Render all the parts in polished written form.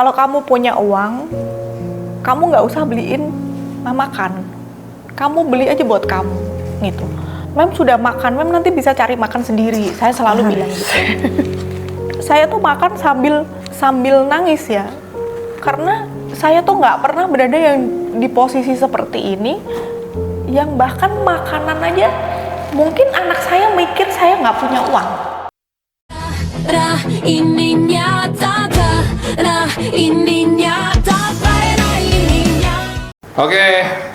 kalau kamu punya uang, kamu nggak usah beliin Mem makan. Kamu beli aja buat kamu, gitu. Mem sudah makan, Mem nanti bisa cari makan sendiri. Saya selalu bilang gitu. Saya tuh makan sambil nangis ya, karena saya tuh nggak pernah berada yang di posisi seperti ini, yang bahkan makanan aja mungkin anak saya mikir saya nggak punya uang. Ini nyata, ini nyata. Oke,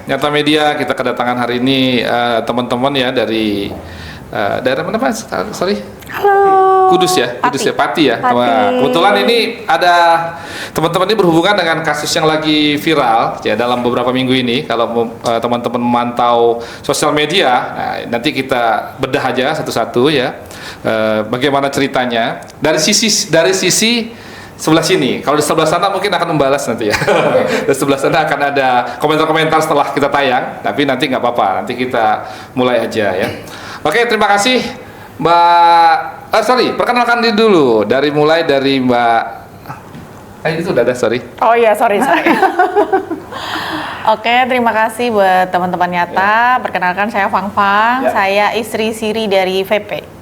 Nyata Media, kita kedatangan hari ini teman-teman ya dari daerah mana Mas? Sorry. Halo. Kudus ya, Kudus ya, Pati ya. Pati. Kebetulan ini ada teman-teman ini berhubungan dengan kasus yang lagi viral ya dalam beberapa minggu ini. Kalau teman-teman memantau sosial media, nah, nanti kita bedah aja satu-satu ya. Bagaimana ceritanya dari sisi sebelah sini. Kalau di sebelah sana mungkin akan membalas nanti ya. Di sebelah sana akan ada komentar-komentar setelah kita tayang. Tapi nanti nggak apa-apa. Nanti kita mulai aja ya. Oke, terima kasih Mbak. Perkenalkan diri dulu. Mulai dari Mbak. Itu udah ada, sorry. Oh iya, sorry. Oke, terima kasih buat teman-teman Nyata. Perkenalkan saya Fang Fang. Ya. Saya istri Siri dari VP.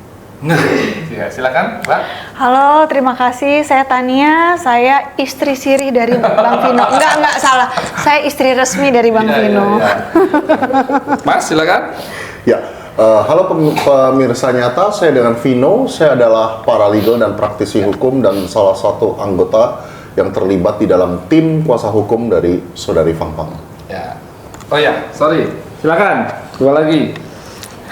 Nah, ya, silakan Mbak. Halo, terima kasih. Saya Tania, saya istri Siri dari Bang Vino. Enggak salah. Saya istri resmi dari Bang Vino. Ya. Mas, silakan. Ya, halo pemirsa Nyata, saya dengan Vino. Saya adalah paralegal dan praktisi hukum dan salah satu anggota yang terlibat di dalam tim kuasa hukum dari Saudari Fang Fang. Ya. Oh ya, sorry. Silakan. Dua lagi.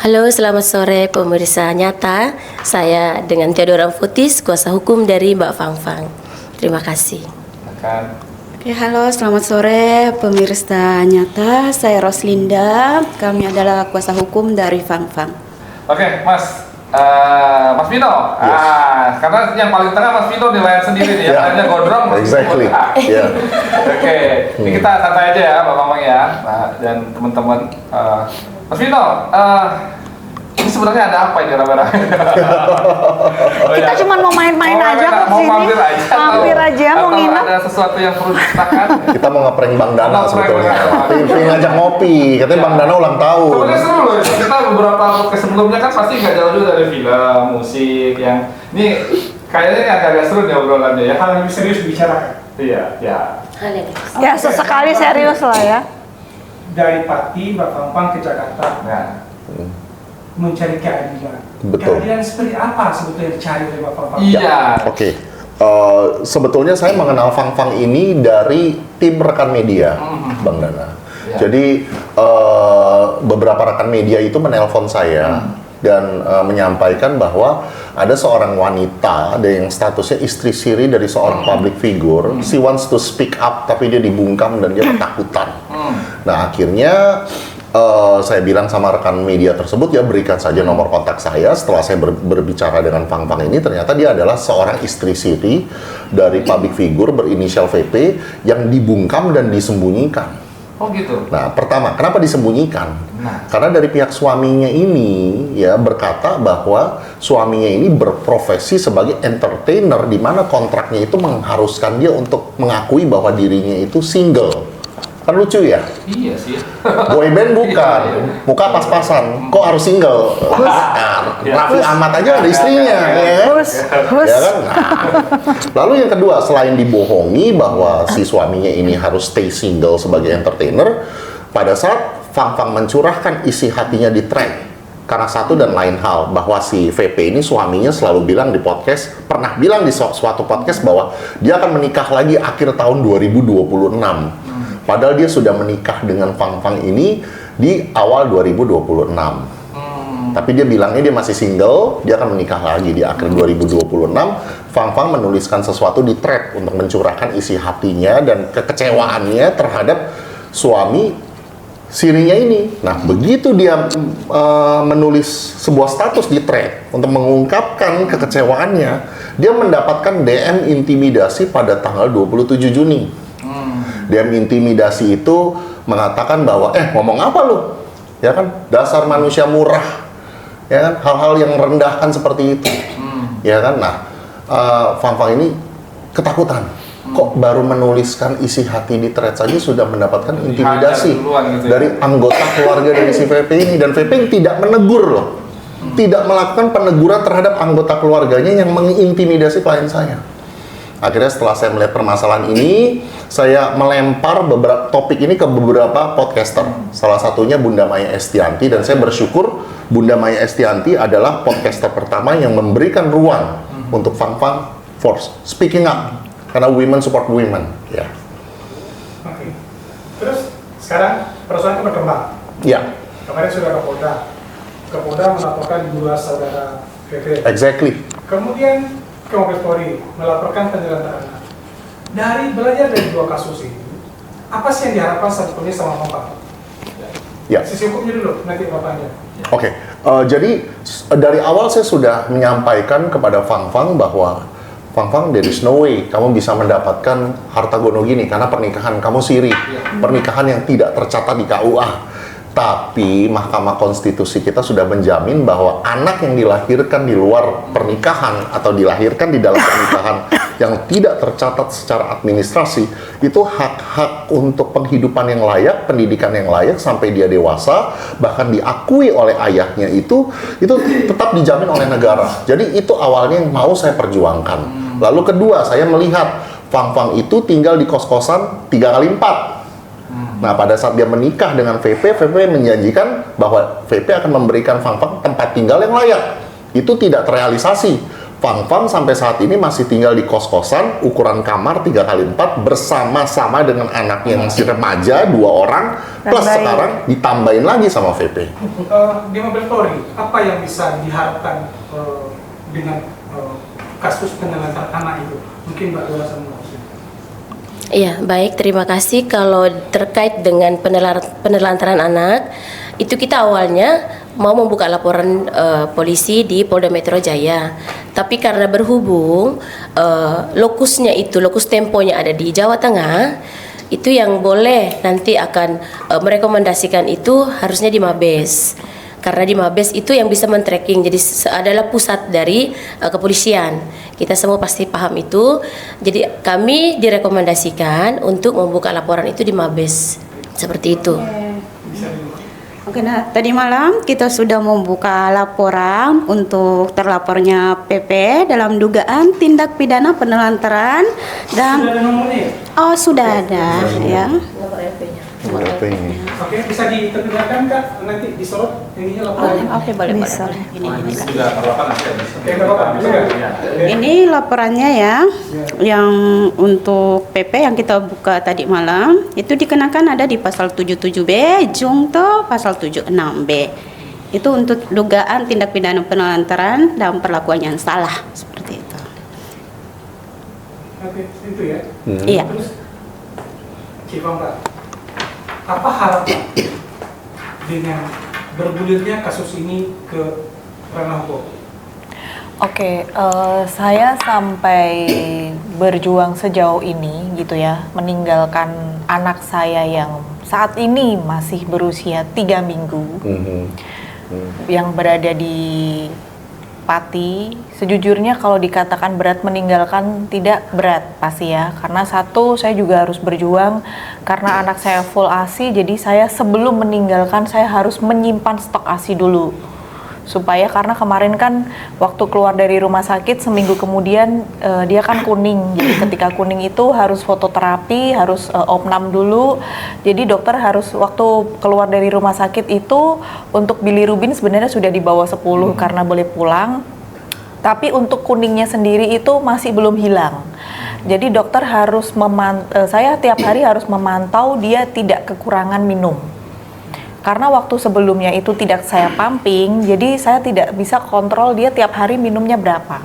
Halo, selamat sore pemirsa Nyata. Saya dengan Theodora Futis, kuasa hukum dari Mbak Fang Fang. Terima kasih. Silakan. Oke, halo, selamat sore pemirsa Nyata. Saya Roslinda. Kami adalah kuasa hukum dari Fang Fang. Oke, Mas. Mas Vino. Yes. Karena yang paling tengah Mas Vino di layar sendiri nih, Yeah. layarnya gondrong. Mas Exactly. Vino. Yeah. Oke, ini kita santai aja ya, Bapak Mama ya, dan teman-teman. Mas Vino, ini sebenarnya ada apa ini rame-rame? Kita cuma mau main-main aja kok mau sini. mampir aja. Mampir aja, mau atau nginep. ada sesuatu yang perlu diceritakan? Kita mau ngeprank Bang Dana Mau ngeprank sebetulnya. Bang Dana. Pengen ngajak ngopi, katanya Bang Dana ulang tahun. Sebenarnya seru loh, kita beberapa podcast sebelumnya kan pasti nggak jauh juga dari film, musik yang ini kayaknya agak-agak seru nih obrolannya ya. Hal yang serius dibicarakan. Iya, ya. Ya, sesekali serius lah ya. Dari Pati, Mbak Pampang ke Jakarta Nah, mencari keadilan. Betul. Keadilan seperti apa sebetulnya yang dicari oleh Mbak Pampang? iya. Oke. Sebetulnya saya mengenal Fang Fang ini dari tim rekan media, Bang Dana. Ya. Jadi beberapa rekan media itu menelpon saya dan menyampaikan bahwa ada seorang wanita yang statusnya istri siri dari seorang public figure. She wants to speak up tapi dia dibungkam dan dia ketakutan. Nah, akhirnya saya bilang sama rekan media tersebut, ya berikan saja nomor kontak saya. Setelah saya berbicara dengan Fang Fang ini, ternyata dia adalah seorang istri siri dari public figure berinisial VP yang dibungkam dan disembunyikan. Oh gitu. Nah, pertama, kenapa disembunyikan? Nah. Karena dari pihak suaminya ini ya berkata bahwa suaminya ini berprofesi sebagai entertainer, di mana kontraknya itu mengharuskan dia untuk mengakui bahwa dirinya itu single. Kan lucu ya? Iya sih. Boyband bukan, muka pas-pasan, kok harus single? Nah, Raffi Ahmad aja ada istrinya, ya kan? Ya kan? Nah, lalu yang kedua, selain dibohongi bahwa si suaminya ini harus stay single sebagai entertainer, pada saat Fang Fang mencurahkan isi hatinya di track, karena satu dan lain hal, bahwa si VP ini suaminya selalu bilang di podcast, pernah bilang di suatu podcast bahwa dia akan menikah lagi akhir tahun 2026. Padahal dia sudah menikah dengan Fang Fang ini di awal 2026. Tapi dia bilangnya dia masih single, dia akan menikah lagi di akhir 2026. Fang Fang menuliskan sesuatu di thread untuk mencurahkan isi hatinya dan kekecewaannya terhadap suami sirinya ini. Nah, begitu dia menulis sebuah status di thread untuk mengungkapkan kekecewaannya, dia mendapatkan DM intimidasi pada tanggal 27 Juni. DM intimidasi itu mengatakan bahwa ngomong apa lu? Ya kan, dasar manusia murah. Ya kan, hal-hal yang merendahkan seperti itu. Ya kan, nah Fang Fang ini ketakutan. Kok baru menuliskan isi hati di thread saja sudah mendapatkan intimidasi Hajar duluan gitu ya. dari anggota keluarga dari si VP ini, dan VP tidak menegur loh. Tidak melakukan peneguran terhadap anggota keluarganya yang mengintimidasi klien saya. Akhirnya setelah saya melihat permasalahan ini, saya melempar beberapa topik ini ke beberapa podcaster. Salah satunya Bunda Maya Estianti, dan saya bersyukur Bunda Maya Estianti adalah podcaster pertama yang memberikan ruang untuk Fang Fang Force speaking up, karena women support women. Ya. Oke. Terus sekarang persoalan itu berkembang. Ya, Kemarin sudah Kapolda melaporkan 2 saudara VP. exactly. Kemudian ke Mabes Polri melaporkan penelantaran anak. Dari belajar dari 2 kasus ini, apa sih yang diharapkan sebetulnya sama Bapak? Ya. Sisi hukumnya dulu, nanti Bapaknya. Oke, jadi dari awal saya sudah menyampaikan kepada Fang Fang bahwa Fang Fang, there is no way kamu bisa mendapatkan harta gono gini karena pernikahan kamu siri, pernikahan yang tidak tercatat di KUA. Tapi Mahkamah Konstitusi kita sudah menjamin bahwa anak yang dilahirkan di luar pernikahan atau dilahirkan di dalam pernikahan yang tidak tercatat secara administrasi itu hak-hak untuk penghidupan yang layak, pendidikan yang layak sampai dia dewasa, bahkan diakui oleh ayahnya itu tetap dijamin oleh negara. Jadi itu awalnya yang mau saya perjuangkan. Lalu kedua, saya melihat Fang Fang itu tinggal di kos-kosan 3x4. Nah, pada saat dia menikah dengan VP menjanjikan bahwa VP akan memberikan Fang Fang tempat tinggal yang layak. Itu tidak terrealisasi. Fang Fang sampai saat ini masih tinggal di kos-kosan ukuran kamar 3x4 bersama-sama dengan anaknya yang masih remaja 2 orang, plus sekarang ditambahin lagi sama VP. Di Mabes Polri, apa yang bisa diharapkan dengan kasus penelantaran anak itu? Mungkin Mbak Lola sama Mbak Hussein. Iya, baik, terima kasih. Kalau terkait dengan penelantaran anak, itu kita awalnya mau membuka laporan polisi di Polda Metro Jaya. Tapi karena berhubung lokus temponya ada di Jawa Tengah, itu yang boleh nanti akan merekomendasikan itu harusnya di Mabes. Karena di Mabes itu yang bisa men-tracking, jadi adalah pusat dari kepolisian. Kita semua pasti paham itu. Jadi kami direkomendasikan untuk membuka laporan itu di Mabes. Seperti itu. Oke, nah tadi malam kita sudah membuka laporan untuk terlapornya PP dalam dugaan tindak pidana penelantaran dan Sudah ada nomornya ya? oh sudah ada ya. VP ini. Oke, bisa diterjemahkan Kak? Nanti disorot ininya laporannya. Oke, boleh. Bisa. Ini. Sudah terlapan nanti ya. Oke, nggak apa-apa. Bisa nggak? Ini laporannya ya, yang untuk PP yang kita buka tadi malam itu dikenakan ada di pasal 77B, jungto pasal 76B. Itu untuk dugaan tindak pidana penelantaran dan perlakuan yang salah seperti itu. Oke, itu ya. Iya. Terus, Cipang Pak, apa harapan dengan bergulirnya kasus ini ke ranah hukum? Oke, saya sampai berjuang sejauh ini gitu ya, meninggalkan anak saya yang saat ini masih berusia 3 minggu, yang berada di Pati. Sejujurnya kalau dikatakan berat meninggalkan, tidak berat pasti ya, karena satu, saya juga harus berjuang karena anak saya full ASI, jadi saya sebelum meninggalkan saya harus menyimpan stok ASI dulu. Supaya karena kemarin kan waktu keluar dari rumah sakit seminggu kemudian dia kan kuning, jadi ketika kuning itu harus fototerapi, harus opnam dulu. Jadi dokter harus waktu keluar dari rumah sakit itu untuk bilirubin sebenarnya sudah di bawah 10 karena boleh pulang, tapi untuk kuningnya sendiri itu masih belum hilang. Jadi dokter harus saya tiap hari harus memantau dia tidak kekurangan minum. Karena waktu sebelumnya itu tidak saya pumping, jadi saya tidak bisa kontrol dia tiap hari minumnya berapa,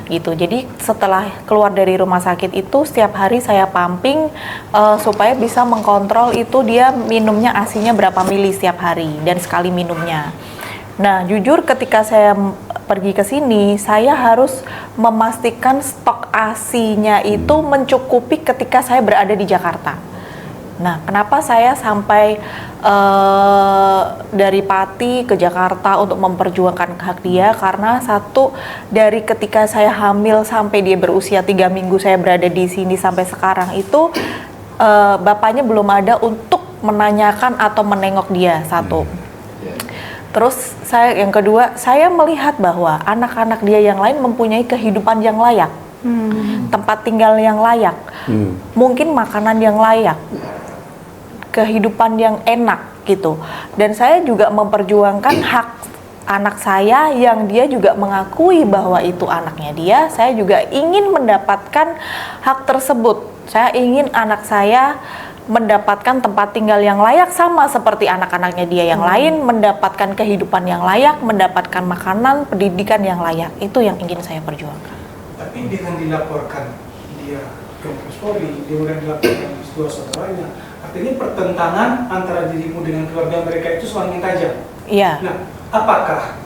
gitu. Jadi setelah keluar dari rumah sakit itu setiap hari saya pumping supaya bisa mengkontrol itu dia minumnya ASI-nya berapa mili setiap hari dan sekali minumnya. Nah, jujur ketika saya pergi ke sini, saya harus memastikan stok ASI-nya itu mencukupi ketika saya berada di Jakarta. Nah, kenapa saya sampai dari Pati ke Jakarta untuk memperjuangkan hak dia? Karena satu, dari ketika saya hamil sampai dia berusia 3 minggu saya berada di sini sampai sekarang itu bapaknya belum ada untuk menanyakan atau menengok dia, satu. Terus yang kedua, saya melihat bahwa anak-anak dia yang lain mempunyai kehidupan yang layak, tempat tinggal yang layak, mungkin makanan yang layak, kehidupan yang enak gitu. Dan saya juga memperjuangkan hak anak saya yang dia juga mengakui bahwa itu anaknya dia. Saya juga ingin mendapatkan hak tersebut. Saya ingin anak saya mendapatkan tempat tinggal yang layak sama seperti anak-anaknya dia yang lain, mendapatkan kehidupan yang layak, mendapatkan makanan, pendidikan yang layak. Itu yang ingin saya perjuangkan. Tapi dengan dilaporkan dia ke Mabes Polri, kemudian dilaporkan dua saudaranya, artinya pertentangan antara dirimu dengan keluarga mereka itu semakin tajam. Iya. Nah, apakah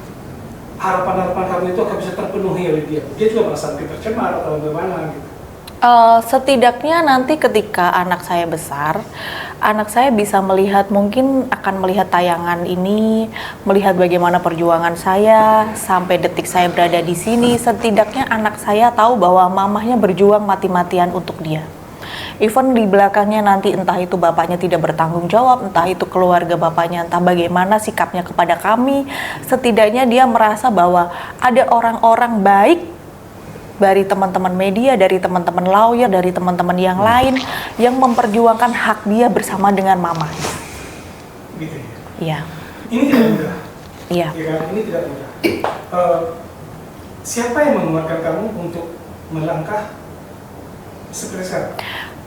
harapan-harapan kamu itu akan bisa terpenuhi oleh dia? Dia juga merasa tercemar atau bagaimana gitu? Setidaknya nanti ketika anak saya besar, anak saya bisa melihat, mungkin akan melihat tayangan ini, melihat bagaimana perjuangan saya sampai detik saya berada di sini. Setidaknya anak saya tahu bahwa mamahnya berjuang mati-matian untuk dia. Even di belakangnya nanti entah itu bapaknya tidak bertanggung jawab, entah itu keluarga bapaknya, entah bagaimana sikapnya kepada kami, setidaknya dia merasa bahwa ada orang-orang baik dari teman-teman media, dari teman-teman lawyer, dari teman-teman yang lain yang memperjuangkan hak dia bersama dengan mamahnya. Gitu ya? Iya. Ini tidak mudah. Iya. Ya kan? Ini tidak mudah. Siapa yang menguatkan kamu untuk melangkah seperti sekarang?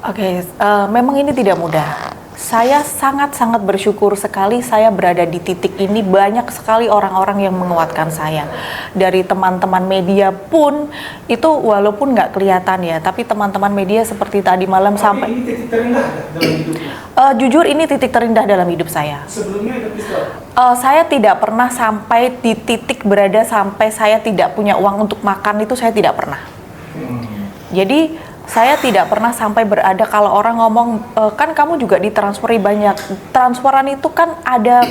Oke, memang ini tidak mudah. Saya sangat-sangat bersyukur sekali saya berada di titik ini. Banyak sekali orang-orang yang menguatkan saya. Dari teman-teman media pun, itu walaupun nggak kelihatan ya, tapi teman-teman media seperti tadi malam sampai... Ini titik terendah dalam hidupnya? Jujur ini titik terendah dalam hidup saya. Sebelumnya ada pistol? Saya tidak pernah sampai di titik berada sampai saya tidak punya uang untuk makan, itu saya tidak pernah. Jadi saya tidak pernah sampai berada, kalau orang ngomong kan kamu juga ditransferi banyak, transferan itu kan ada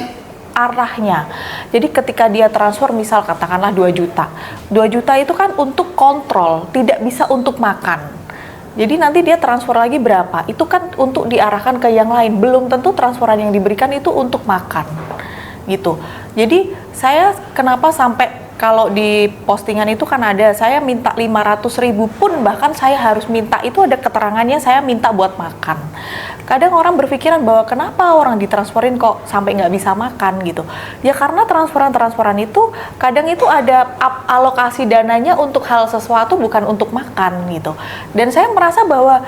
arahnya. Jadi ketika dia transfer misal katakanlah 2 juta, 2 juta itu kan untuk kontrol, tidak bisa untuk makan. Jadi nanti dia transfer lagi berapa, itu kan untuk diarahkan ke yang lain, belum tentu transferan yang diberikan itu untuk makan gitu. Jadi saya kenapa sampai kalau di postingan itu kan ada, saya minta 500.000 pun bahkan saya harus minta, itu ada keterangannya saya minta buat makan. Kadang orang berpikiran bahwa kenapa orang ditransferin kok sampai nggak bisa makan gitu. Ya karena transferan itu kadang itu ada alokasi dananya untuk hal sesuatu bukan untuk makan gitu. Dan saya merasa bahwa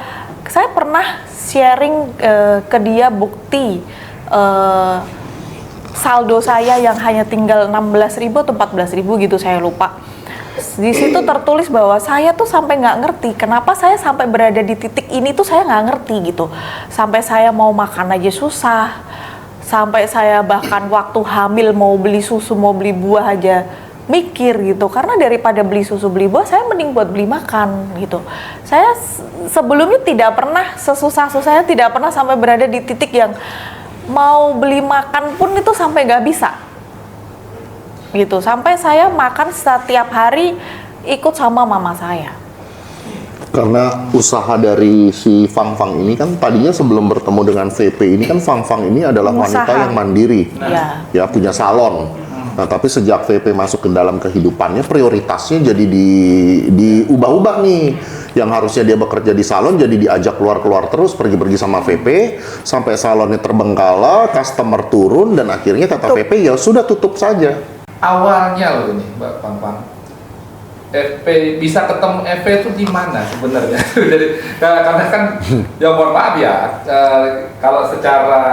saya pernah sharing ke dia bukti saldo saya yang hanya tinggal 16.000 atau 14.000 gitu, saya lupa. Di situ tertulis bahwa saya tuh sampai nggak ngerti kenapa saya sampai berada di titik ini tuh, saya nggak ngerti gitu. Sampai saya mau makan aja susah, sampai saya bahkan waktu hamil mau beli susu, mau beli buah aja mikir gitu. Karena daripada beli susu beli buah, saya mending buat beli makan gitu. Saya sebelumnya tidak pernah sesusah-susahnya, tidak pernah sampai berada di titik yang mau beli makan pun itu sampai nggak bisa gitu. Sampai saya makan setiap hari ikut sama mama saya. Karena usaha dari si Fang Fang ini kan tadinya sebelum bertemu dengan VP ini kan Fang Fang ini adalah wanita yang mandiri, ya punya salon. Nah, tapi sejak VP masuk ke dalam kehidupannya, prioritasnya jadi diubah-ubah nih. Yang harusnya dia bekerja di salon jadi diajak keluar-keluar terus, pergi-pergi sama VP, sampai salonnya terbengkalai, customer turun, dan akhirnya kata VP, ya sudah tutup saja. Awalnya loh ini, Mbak Pang, FP bisa ketemu FP itu di mana sebenarnya? Karena kan, ya mohon maaf ya, kalau secara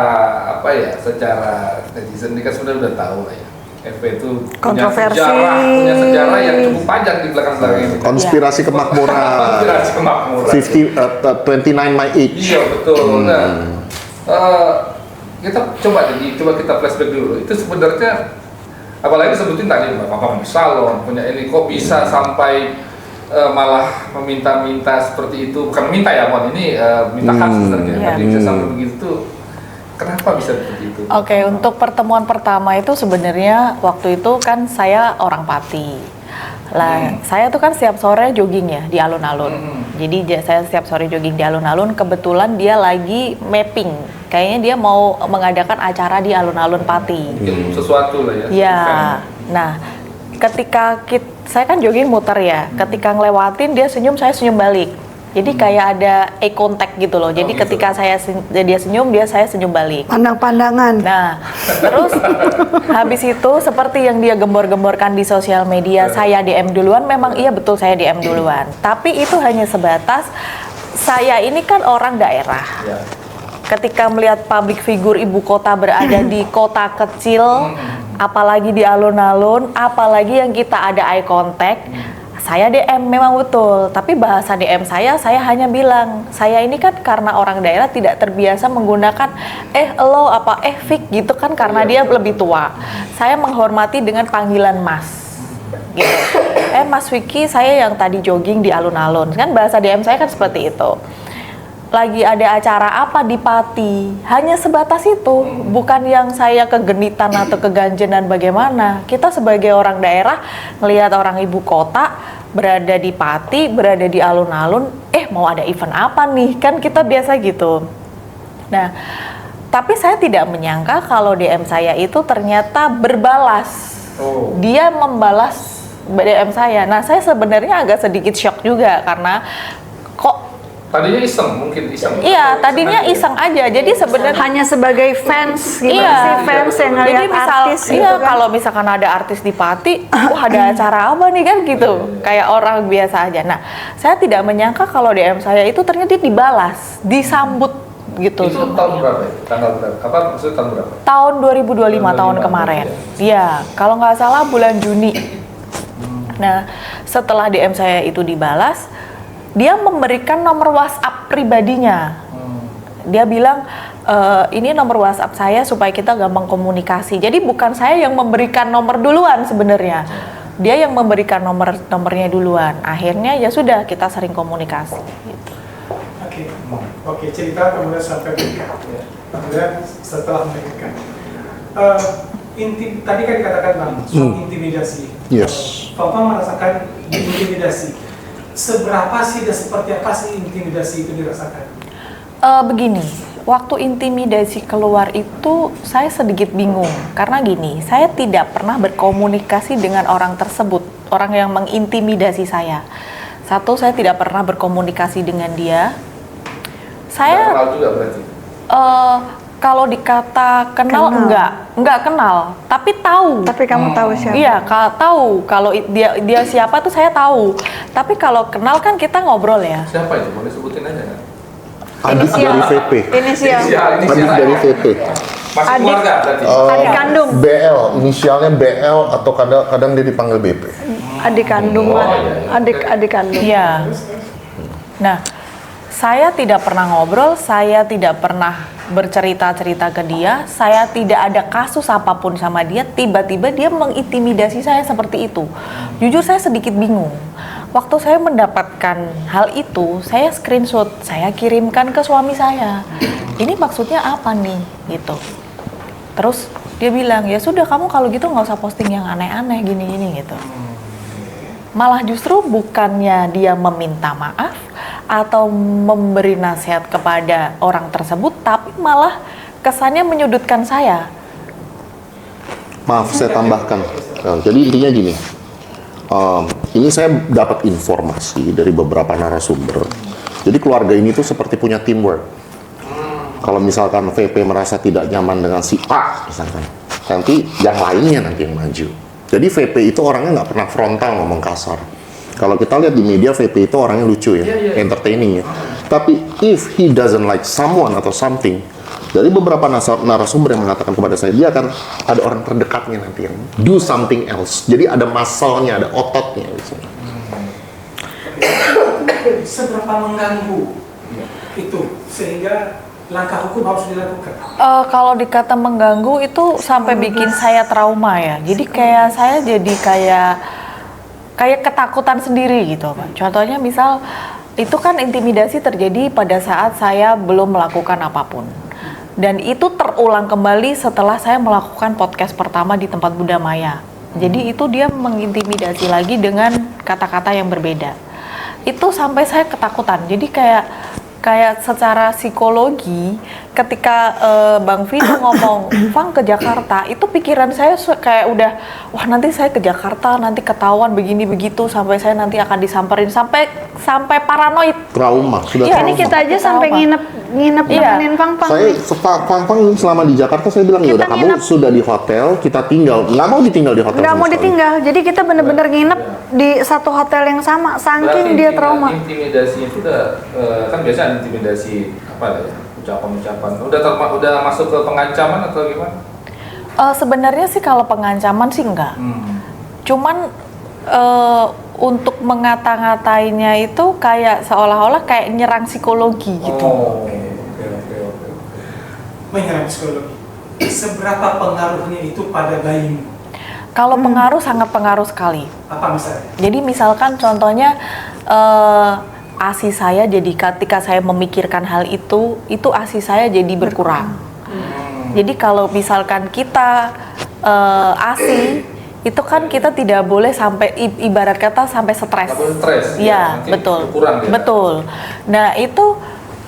apa ya, secara netizen ini kan sebenarnya udah tahu lah ya. FP itu punya sejarah yang cukup panjang di belakang-belakang ini. Konspirasi kemakmuran. Konspirasi kemakmuran. 29 my age. Iya betul. Nah, kita coba kita flashback dulu. Itu sebenarnya apalagi sebutin tadi Mbak Pang salon punya ini, kok bisa sampai malah meminta-minta seperti itu? Bukan meminta ya, Mon, ini minta hak sebenarnya. Iya. Tapi bisa sampai begitu tuh, kenapa bisa seperti itu? Oke, untuk pertemuan pertama itu sebenarnya waktu itu kan saya orang Pati. Lah, saya tuh kan setiap sore jogging ya di alun-alun. Jadi saya setiap sore jogging di alun-alun, kebetulan dia lagi mapping. Kayaknya dia mau mengadakan acara di alun-alun Pati. Mungkin sesuatu lah ya. Ya, event. nah ketika saya kan jogging muter ya, ketika ngelewatin dia senyum, saya senyum balik. Jadi kayak ada eye contact gitu loh. Jadi gitu. ketika dia senyum, saya senyum balik. Pandang-pandangan. Nah, terus habis itu seperti yang dia gembor-gemborkan di sosial media, saya DM duluan, memang iya betul saya DM duluan. Tapi itu hanya sebatas, saya ini kan orang daerah. Ya. Ketika melihat public figure ibu kota berada di kota kecil, apalagi di alun-alun, apalagi yang kita ada eye contact, saya DM memang betul. Tapi bahasa DM saya hanya bilang, saya ini kan karena orang daerah tidak terbiasa menggunakan lo apa Fik gitu kan, karena dia lebih tua. Saya menghormati dengan panggilan Mas. Gitu. Mas Wiki, saya yang tadi jogging di alun-alun. Kan bahasa DM saya kan seperti itu. Lagi ada acara apa di Pati, hanya sebatas itu, bukan yang saya kegenitan atau keganjenan bagaimana. Kita sebagai orang daerah melihat orang ibu kota berada di Pati, berada di alun-alun, mau ada event apa nih, kan kita biasa gitu. Nah, tapi saya tidak menyangka kalau DM saya itu ternyata berbalas. Dia membalas DM saya. Nah, saya sebenarnya agak sedikit shock juga karena kok Tadinya mungkin iseng. iya, tadinya iseng aja. Jadi sebenarnya Hanya sebagai fans gitu iya, sih, fans yang jadi ngeliat artis gitu iya, kan. kalau misalkan ada artis di Pati, ada acara apa nih kan gitu, kayak orang biasa aja. Nah, saya tidak menyangka kalau DM saya itu ternyata dibalas, disambut gitu. Itu tahun berapa ya? Tanggal berapa? Apa maksudnya tahun berapa? Tahun 2025, tahun kemarin. Iya, kalau nggak salah bulan Juni. Nah, setelah DM saya itu dibalas, dia memberikan nomor WhatsApp pribadinya. Dia bilang, ini nomor WhatsApp saya supaya kita gampang komunikasi. Jadi bukan saya yang memberikan nomor duluan sebenarnya. Dia yang memberikan nomornya duluan. Akhirnya ya sudah, kita sering komunikasi. Gitu. Oke, cerita kemudian sampai menikah. Kemudian setelah menikah. Tadi kan dikatakan Bang, soal intimidasi. Yes. Papa merasakan intimidasi. Seberapa sih dan seperti apa sih intimidasi itu dirasakan? Begini, waktu intimidasi keluar itu saya sedikit bingung. Karena gini, saya tidak pernah berkomunikasi dengan orang tersebut, orang yang mengintimidasi saya. Satu, saya tidak pernah berkomunikasi dengan dia. Saya Kenal juga berarti? kalau dikata kenal, enggak kenal, tapi tahu. Tapi kamu tahu siapa? Iya, tahu kalau dia siapa tuh saya tahu. Tapi kalau kenal kan kita ngobrol ya. Siapa itu? Boleh sebutin aja kan? Adik dari VP. Inisial. Adik dari VP. Masih keluarga berarti? Adik kandung. BL, inisialnya BL atau kadang dia dipanggil BP. Adik kandung lah. Adik kandung. Iya. Nah, saya tidak pernah ngobrol, saya tidak pernah bercerita-cerita ke dia, saya tidak ada kasus apapun sama dia, tiba-tiba dia mengintimidasi saya seperti itu. Jujur saya sedikit bingung. Waktu saya mendapatkan hal itu, saya screenshot, saya kirimkan ke suami saya. Ini maksudnya apa nih? Gitu. Terus dia bilang, ya sudah kamu kalau gitu nggak usah posting yang aneh-aneh gini-gini gitu. Malah justru bukannya dia meminta maaf atau memberi nasihat kepada orang tersebut, tapi malah kesannya menyudutkan saya. Maaf, saya tambahkan. Nah, jadi intinya gini, ini saya dapat informasi dari beberapa narasumber. Jadi keluarga ini tuh seperti punya teamwork. Kalau misalkan VP merasa tidak nyaman dengan si A, misalkan, nanti yang lainnya nanti yang maju. Jadi VP itu orangnya nggak pernah frontal ngomong kasar. Kalau kita lihat di media, VP itu orangnya lucu ya, entertaining ya. Tapi if he doesn't like someone atau something, dari beberapa narasumber yang mengatakan kepada saya, dia akan ada orang terdekatnya nanti yang do something else. Jadi ada muscle-nya, ada ototnya. Misalnya. Seberapa mengganggu itu sehingga langkah hukum harus dilakukan? Kalau dikata mengganggu itu sampai bikin saya trauma ya. Jadi kayak saya jadi kayak kayak ketakutan sendiri gitu, Pak. Contohnya misal itu kan intimidasi terjadi pada saat saya belum melakukan apapun. Dan itu terulang kembali setelah saya melakukan podcast pertama di tempat Bunda Maya. Jadi itu dia mengintimidasi lagi dengan kata-kata yang berbeda. Itu sampai saya ketakutan. Jadi kayak secara psikologi ketika Bang Vino ngomong Fang ke Jakarta, itu pikiran saya kayak udah wah nanti saya ke Jakarta nanti ketahuan begini begitu, sampai saya nanti akan disamperin, sampai paranoid. Trauma, sudah Iya, trauma. Ini kita aja sampai nginep Iya. nemenin Fang. Saya Fang selama di Jakarta saya bilang ya udah kamu nginep. sudah di hotel, kita tinggal. Nggak mau ditinggal di hotel. Nggak sama mau sekali. ditinggal, jadi kita bener-bener nginep di satu hotel yang sama, saking dia trauma. Intimidasi itu kan biasa ada intimidasi apa ya? Ucapan-ucapan. Udah masuk ke pengancaman atau gimana? Sebenarnya sih kalau pengancaman sih enggak. Cuman untuk mengata-ngatainya itu kayak seolah-olah kayak nyerang psikologi gitu. Oke. Menyerang psikologi. Seberapa pengaruhnya itu pada bayimu? Kalau pengaruh sangat pengaruh sekali. Apa misalnya? Jadi misalkan contohnya ASI saya jadi ketika saya memikirkan hal itu ASI saya jadi berkurang. Jadi kalau misalkan kita ASI itu kan kita tidak boleh sampai ibarat kata sampai stres. Nggak boleh stres, Iya, ya, nanti betul. berkurang dia. Betul. Nah,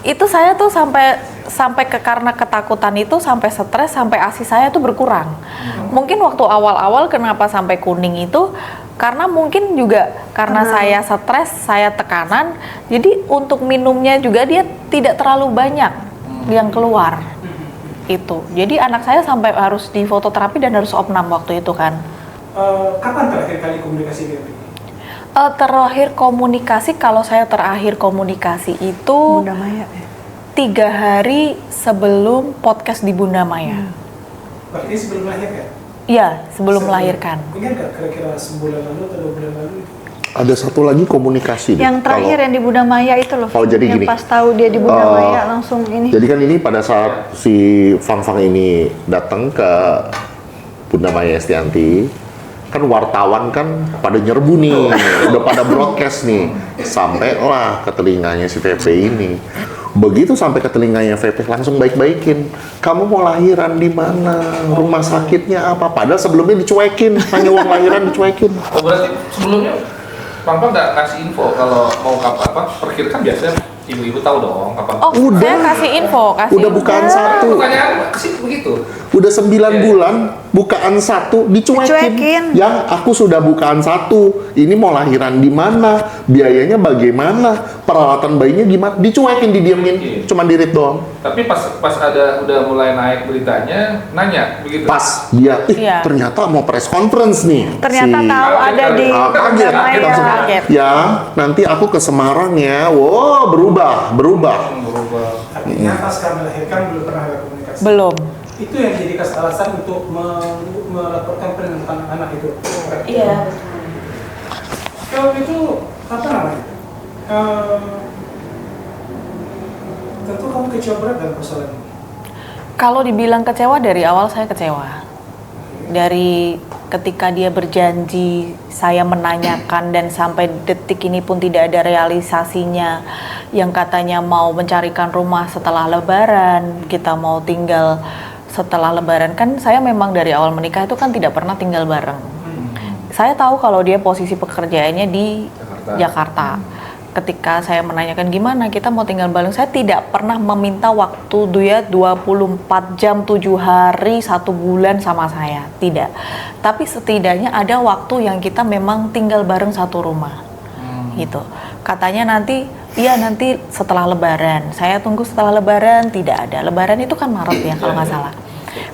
itu saya tuh sampai karena ketakutan itu sampai stres, sampai ASI saya tuh berkurang. Mungkin waktu awal-awal kenapa sampai kuning itu karena mungkin juga karena saya stres, saya tekanan, jadi untuk minumnya juga dia tidak terlalu banyak yang keluar. Itu. Jadi anak saya sampai harus di fototerapi dan harus opnam waktu itu kan. Kapan terakhir kali komunikasi dengan Ricky? Terakhir komunikasi, kalau saya terakhir komunikasi itu Bunda Maya. 3 hari sebelum podcast di Bunda Maya. Berarti sebelum melahirkan? Iya, sebelum melahirkan. Ingat nggak kira-kira sebulan lalu atau 2 bulan lalu? Ada satu lagi komunikasi. deh. Yang terakhir yang di Bunda Maya itu loh. Oh, jadi yang gini. pas tahu dia di Bunda Maya langsung ini. Jadi kan ini pada saat si Fang ini datang ke Bunda Maya Estianti, kan wartawan kan pada nyerbu nih, udah pada broadcast nih, sampailah ke telinganya si VP ini. Begitu sampai ke telinganya VP langsung baik-baikin. Kamu mau lahiran di mana? Rumah sakitnya apa? Padahal sebelumnya dicuekin, hanya uang lahiran dicuekin. Oh, berarti sebelumnya Papa nggak kasih info kalau mau kapan perkirakan biasanya ibu-ibu tahu dong kapan. Oh, Udah. saya kasih info. Udah bukaan satu. Pertanyaan kesini begitu. Udah 9 bulan, bukaan 1 dicuekin. Dicuekin. Yang aku sudah bukaan 1, ini mau lahiran di mana, biayanya bagaimana, peralatan bayinya gimana, dicuekin, didiemin, Iya. cuman dirit doang. Tapi pas ada udah mulai naik beritanya nanya begitu. Pas dia, Iya. ternyata mau press conference nih. Ternyata tahu ada di kaget, Bunda Maya. langsung, Kaget. ya nanti aku ke Semarang ya, wow berubah. Berubah. Artinya pasca melahirkan belum pernah ada komunikasi. Belum. Itu yang jadi alasan untuk melaporkan penemuan anak itu. Iya. Kalau itu apa namanya? Tentu kamu kecewa berat dalam persoalan ini. Kalau dibilang kecewa, dari awal saya kecewa. Dari ketika dia berjanji, saya menanyakan dan sampai detik ini pun tidak ada realisasinya. Yang katanya mau mencarikan rumah setelah Lebaran, kita mau tinggal setelah Lebaran. Kan saya memang dari awal menikah itu kan tidak pernah tinggal bareng. Saya tahu kalau dia posisi pekerjaannya di Jakarta. Ketika saya menanyakan gimana kita mau tinggal bareng, saya tidak pernah meminta waktu dia 24 jam 7 hari 1 bulan sama saya, tidak. Tapi setidaknya ada waktu yang kita memang tinggal bareng satu rumah, gitu. Katanya nanti setelah Lebaran. Saya tunggu setelah Lebaran, tidak ada. Lebaran itu kan Maret ya kalau nggak salah.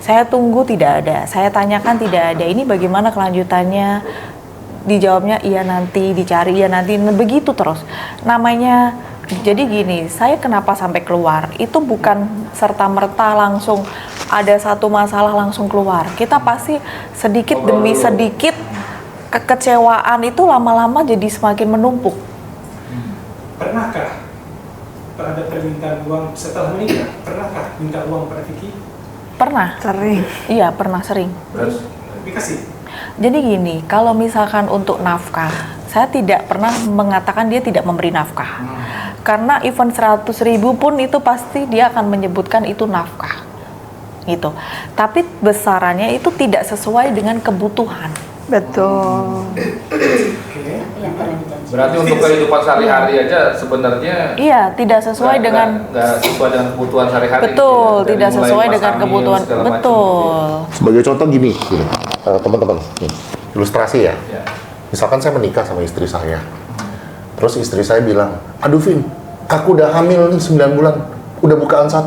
Saya tunggu tidak ada. Saya tanyakan tidak ada. Ini bagaimana kelanjutannya? Dijawabnya iya nanti, dicari iya nanti, begitu terus. Namanya, jadi gini, saya kenapa sampai keluar, itu bukan serta-merta langsung ada satu masalah langsung keluar. Kita pasti sedikit demi sedikit kekecewaan itu lama-lama jadi semakin menumpuk. Pernahkah ada permintaan uang setelah menikah? Pernahkah minta uang pada Vicky? Pernah? Sering. Iya, pernah sering. Terus Dikasih? Jadi gini, kalau misalkan untuk nafkah, saya tidak pernah mengatakan dia tidak memberi nafkah. Karena even 100.000 pun itu pasti dia akan menyebutkan itu nafkah. Gitu. Tapi besarannya itu tidak sesuai dengan kebutuhan. Betul. Berarti untuk kehidupan sehari-hari aja sebenarnya Iya, tidak sesuai dengan nggak sesuai dengan kebutuhan sehari-hari. betul, Dari tidak mulai sesuai mas dengan hamil, kebutuhan. segala macam. Betul. Sebagai contoh gini, teman-teman, nih, ilustrasi ya. Ya. Misalkan saya menikah sama istri saya, terus istri saya bilang, aduh Vin, aku udah hamil nih 9 bulan, udah bukaan 1.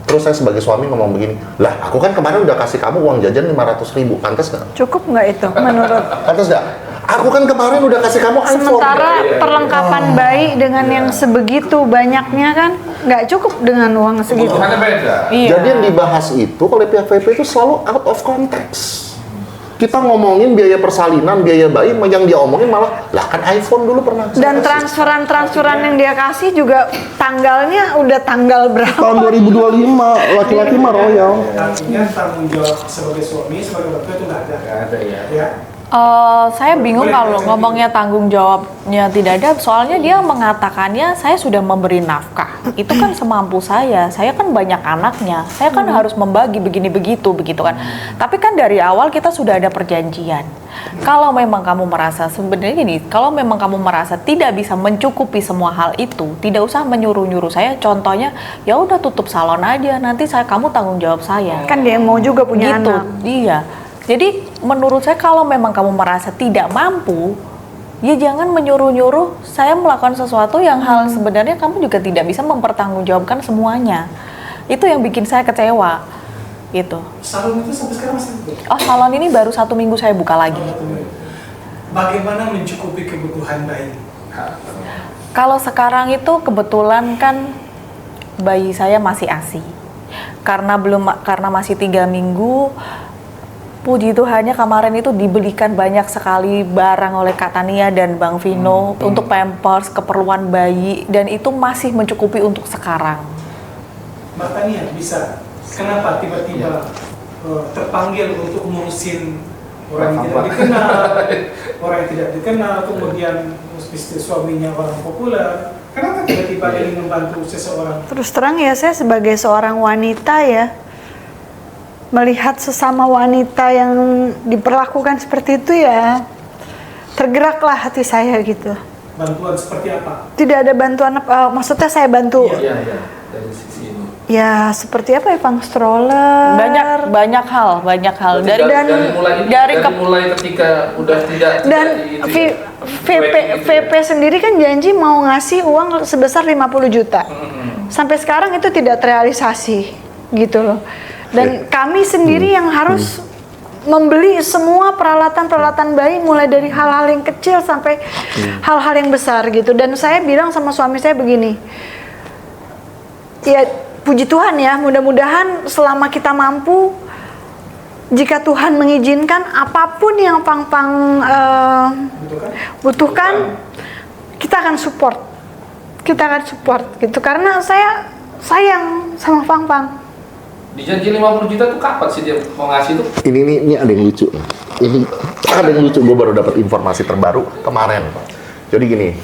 Terus saya sebagai suami ngomong begini, lah aku kan kemarin udah kasih kamu uang jajan 500.000, pantas nggak? Cukup nggak itu menurut? Pantas nggak? Aku kan kemarin udah kasih kamu iPhone. Sementara perlengkapan bayi dengan yang sebegitu banyaknya kan nggak cukup dengan uang segitu. Kebutuhannya beda. Iya. Jadi yang dibahas itu oleh pihak VP itu selalu out of context. Kita ngomongin biaya persalinan, biaya bayi, yang dia omongin malah, lah kan iPhone dulu pernah. Dan transferan yang dia kasih juga tanggalnya udah tanggal berapa? Tahun 2025, laki-laki mah royal. Artinya tanggung jawab sebagai suami, sebagai orang tua itu nggak ada. Nggak ada ya. Ya. Saya bingung kalau ngomongnya tanggung jawabnya tidak ada, soalnya dia mengatakannya saya sudah memberi nafkah. Itu kan semampu saya kan banyak anaknya, saya kan harus membagi begini begitu kan. Tapi kan dari awal kita sudah ada perjanjian. Kalau memang kamu merasa sebenarnya gini, kalau memang kamu merasa tidak bisa mencukupi semua hal itu, tidak usah menyuruh-nyuruh saya. Contohnya, ya udah tutup salon aja, nanti kamu tanggung jawab saya. Kan dia yang mau juga punya Gitu, anak. iya. Jadi menurut saya kalau memang kamu merasa tidak mampu, ya jangan menyuruh-nyuruh saya melakukan sesuatu yang hal sebenarnya kamu juga tidak bisa mempertanggungjawabkan semuanya. Itu yang bikin saya kecewa, gitu. Salon itu sampai sekarang masih buka. Oh, salon ini baru 1 minggu saya buka lagi. Bagaimana mencukupi kebutuhan bayi? Kalau sekarang itu kebetulan kan bayi saya masih ASI. Karena masih 3 minggu. Puji Tuhannya kemarin itu dibelikan banyak sekali barang oleh Kak Tania dan Bang Vino untuk pampers, keperluan bayi, dan itu masih mencukupi untuk sekarang. Mbak Tania bisa, kenapa tiba-tiba terpanggil untuk ngurusin orang yang tidak dikenal, orang yang tidak dikenal, kemudian istri suaminya orang populer, kenapa tiba-tiba ingin membantu seseorang? Terus terang ya, saya sebagai seorang wanita ya, melihat sesama wanita yang diperlakukan seperti itu ya, tergeraklah hati saya gitu. Bantuan seperti apa? Tidak ada bantuan, maksudnya saya bantu. Iya, dari sisi ini. Ya seperti apa ya, Bang, stroller. Banyak hal. Dari mulai ketika udah tidak Dan VP VP sendiri kan janji mau ngasih uang sebesar 50 juta. Sampai sekarang itu tidak terrealisasi gitu loh. Dan kami sendiri yang harus membeli semua peralatan bayi, mulai dari hal-hal yang kecil sampai hal-hal yang besar gitu. Dan saya bilang sama suami saya begini, ya puji Tuhan ya, mudah-mudahan selama kita mampu, jika Tuhan mengizinkan, apapun yang Pang-Pang butuhkan, kita akan support gitu. Karena saya sayang sama Pang-Pang. Dijanji 50 juta tuh kapan sih dia mau ngasih tuh? Ini ada yang lucu. Ini ada yang lucu, gue baru dapat informasi terbaru kemarin. Jadi gini,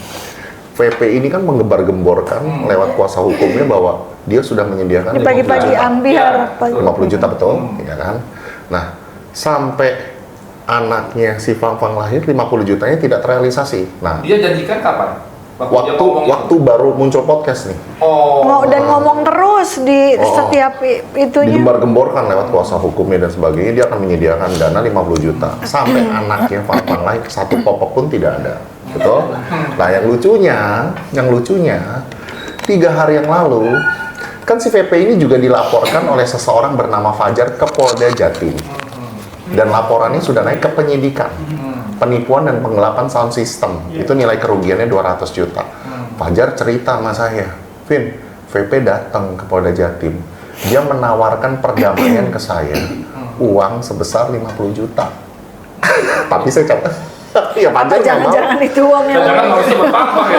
VP ini kan menggembar-gemborkan lewat kuasa hukumnya bahwa dia sudah menyediakan 50 Pagi-pagi juta. ambil 50 juta betul, ya kan? Nah, sampai anaknya si Fang-Fang lahir 50 jutanya tidak terrealisasi. Nah, Dia janjikan kapan? waktu baru muncul podcast nih. Dan ngomong terus di setiap itunya. Digembar-gemborkan lewat kuasa hukumnya dan sebagainya, dia akan menyediakan dana 50 juta. Sampai anaknya Fang-Fang lahir, 1 popok pun tidak ada. Betul? Nah, yang lucunya 3 hari yang lalu kan si VP ini juga dilaporkan oleh seseorang bernama Fajar ke Polda Jatim. Dan laporannya sudah naik ke penyidikan. Penipuan dan penggelapan sound system. Itu nilai kerugiannya 200 juta. Fajar cerita sama saya, Vin, VP datang ke Polda Jatim. Dia menawarkan perdamaian ke saya. Uang sebesar 50 juta. Tapi saya Ya Fajar nggak mau. Jangan-jangan itu uang yang Jangan harusnya bertambah ya.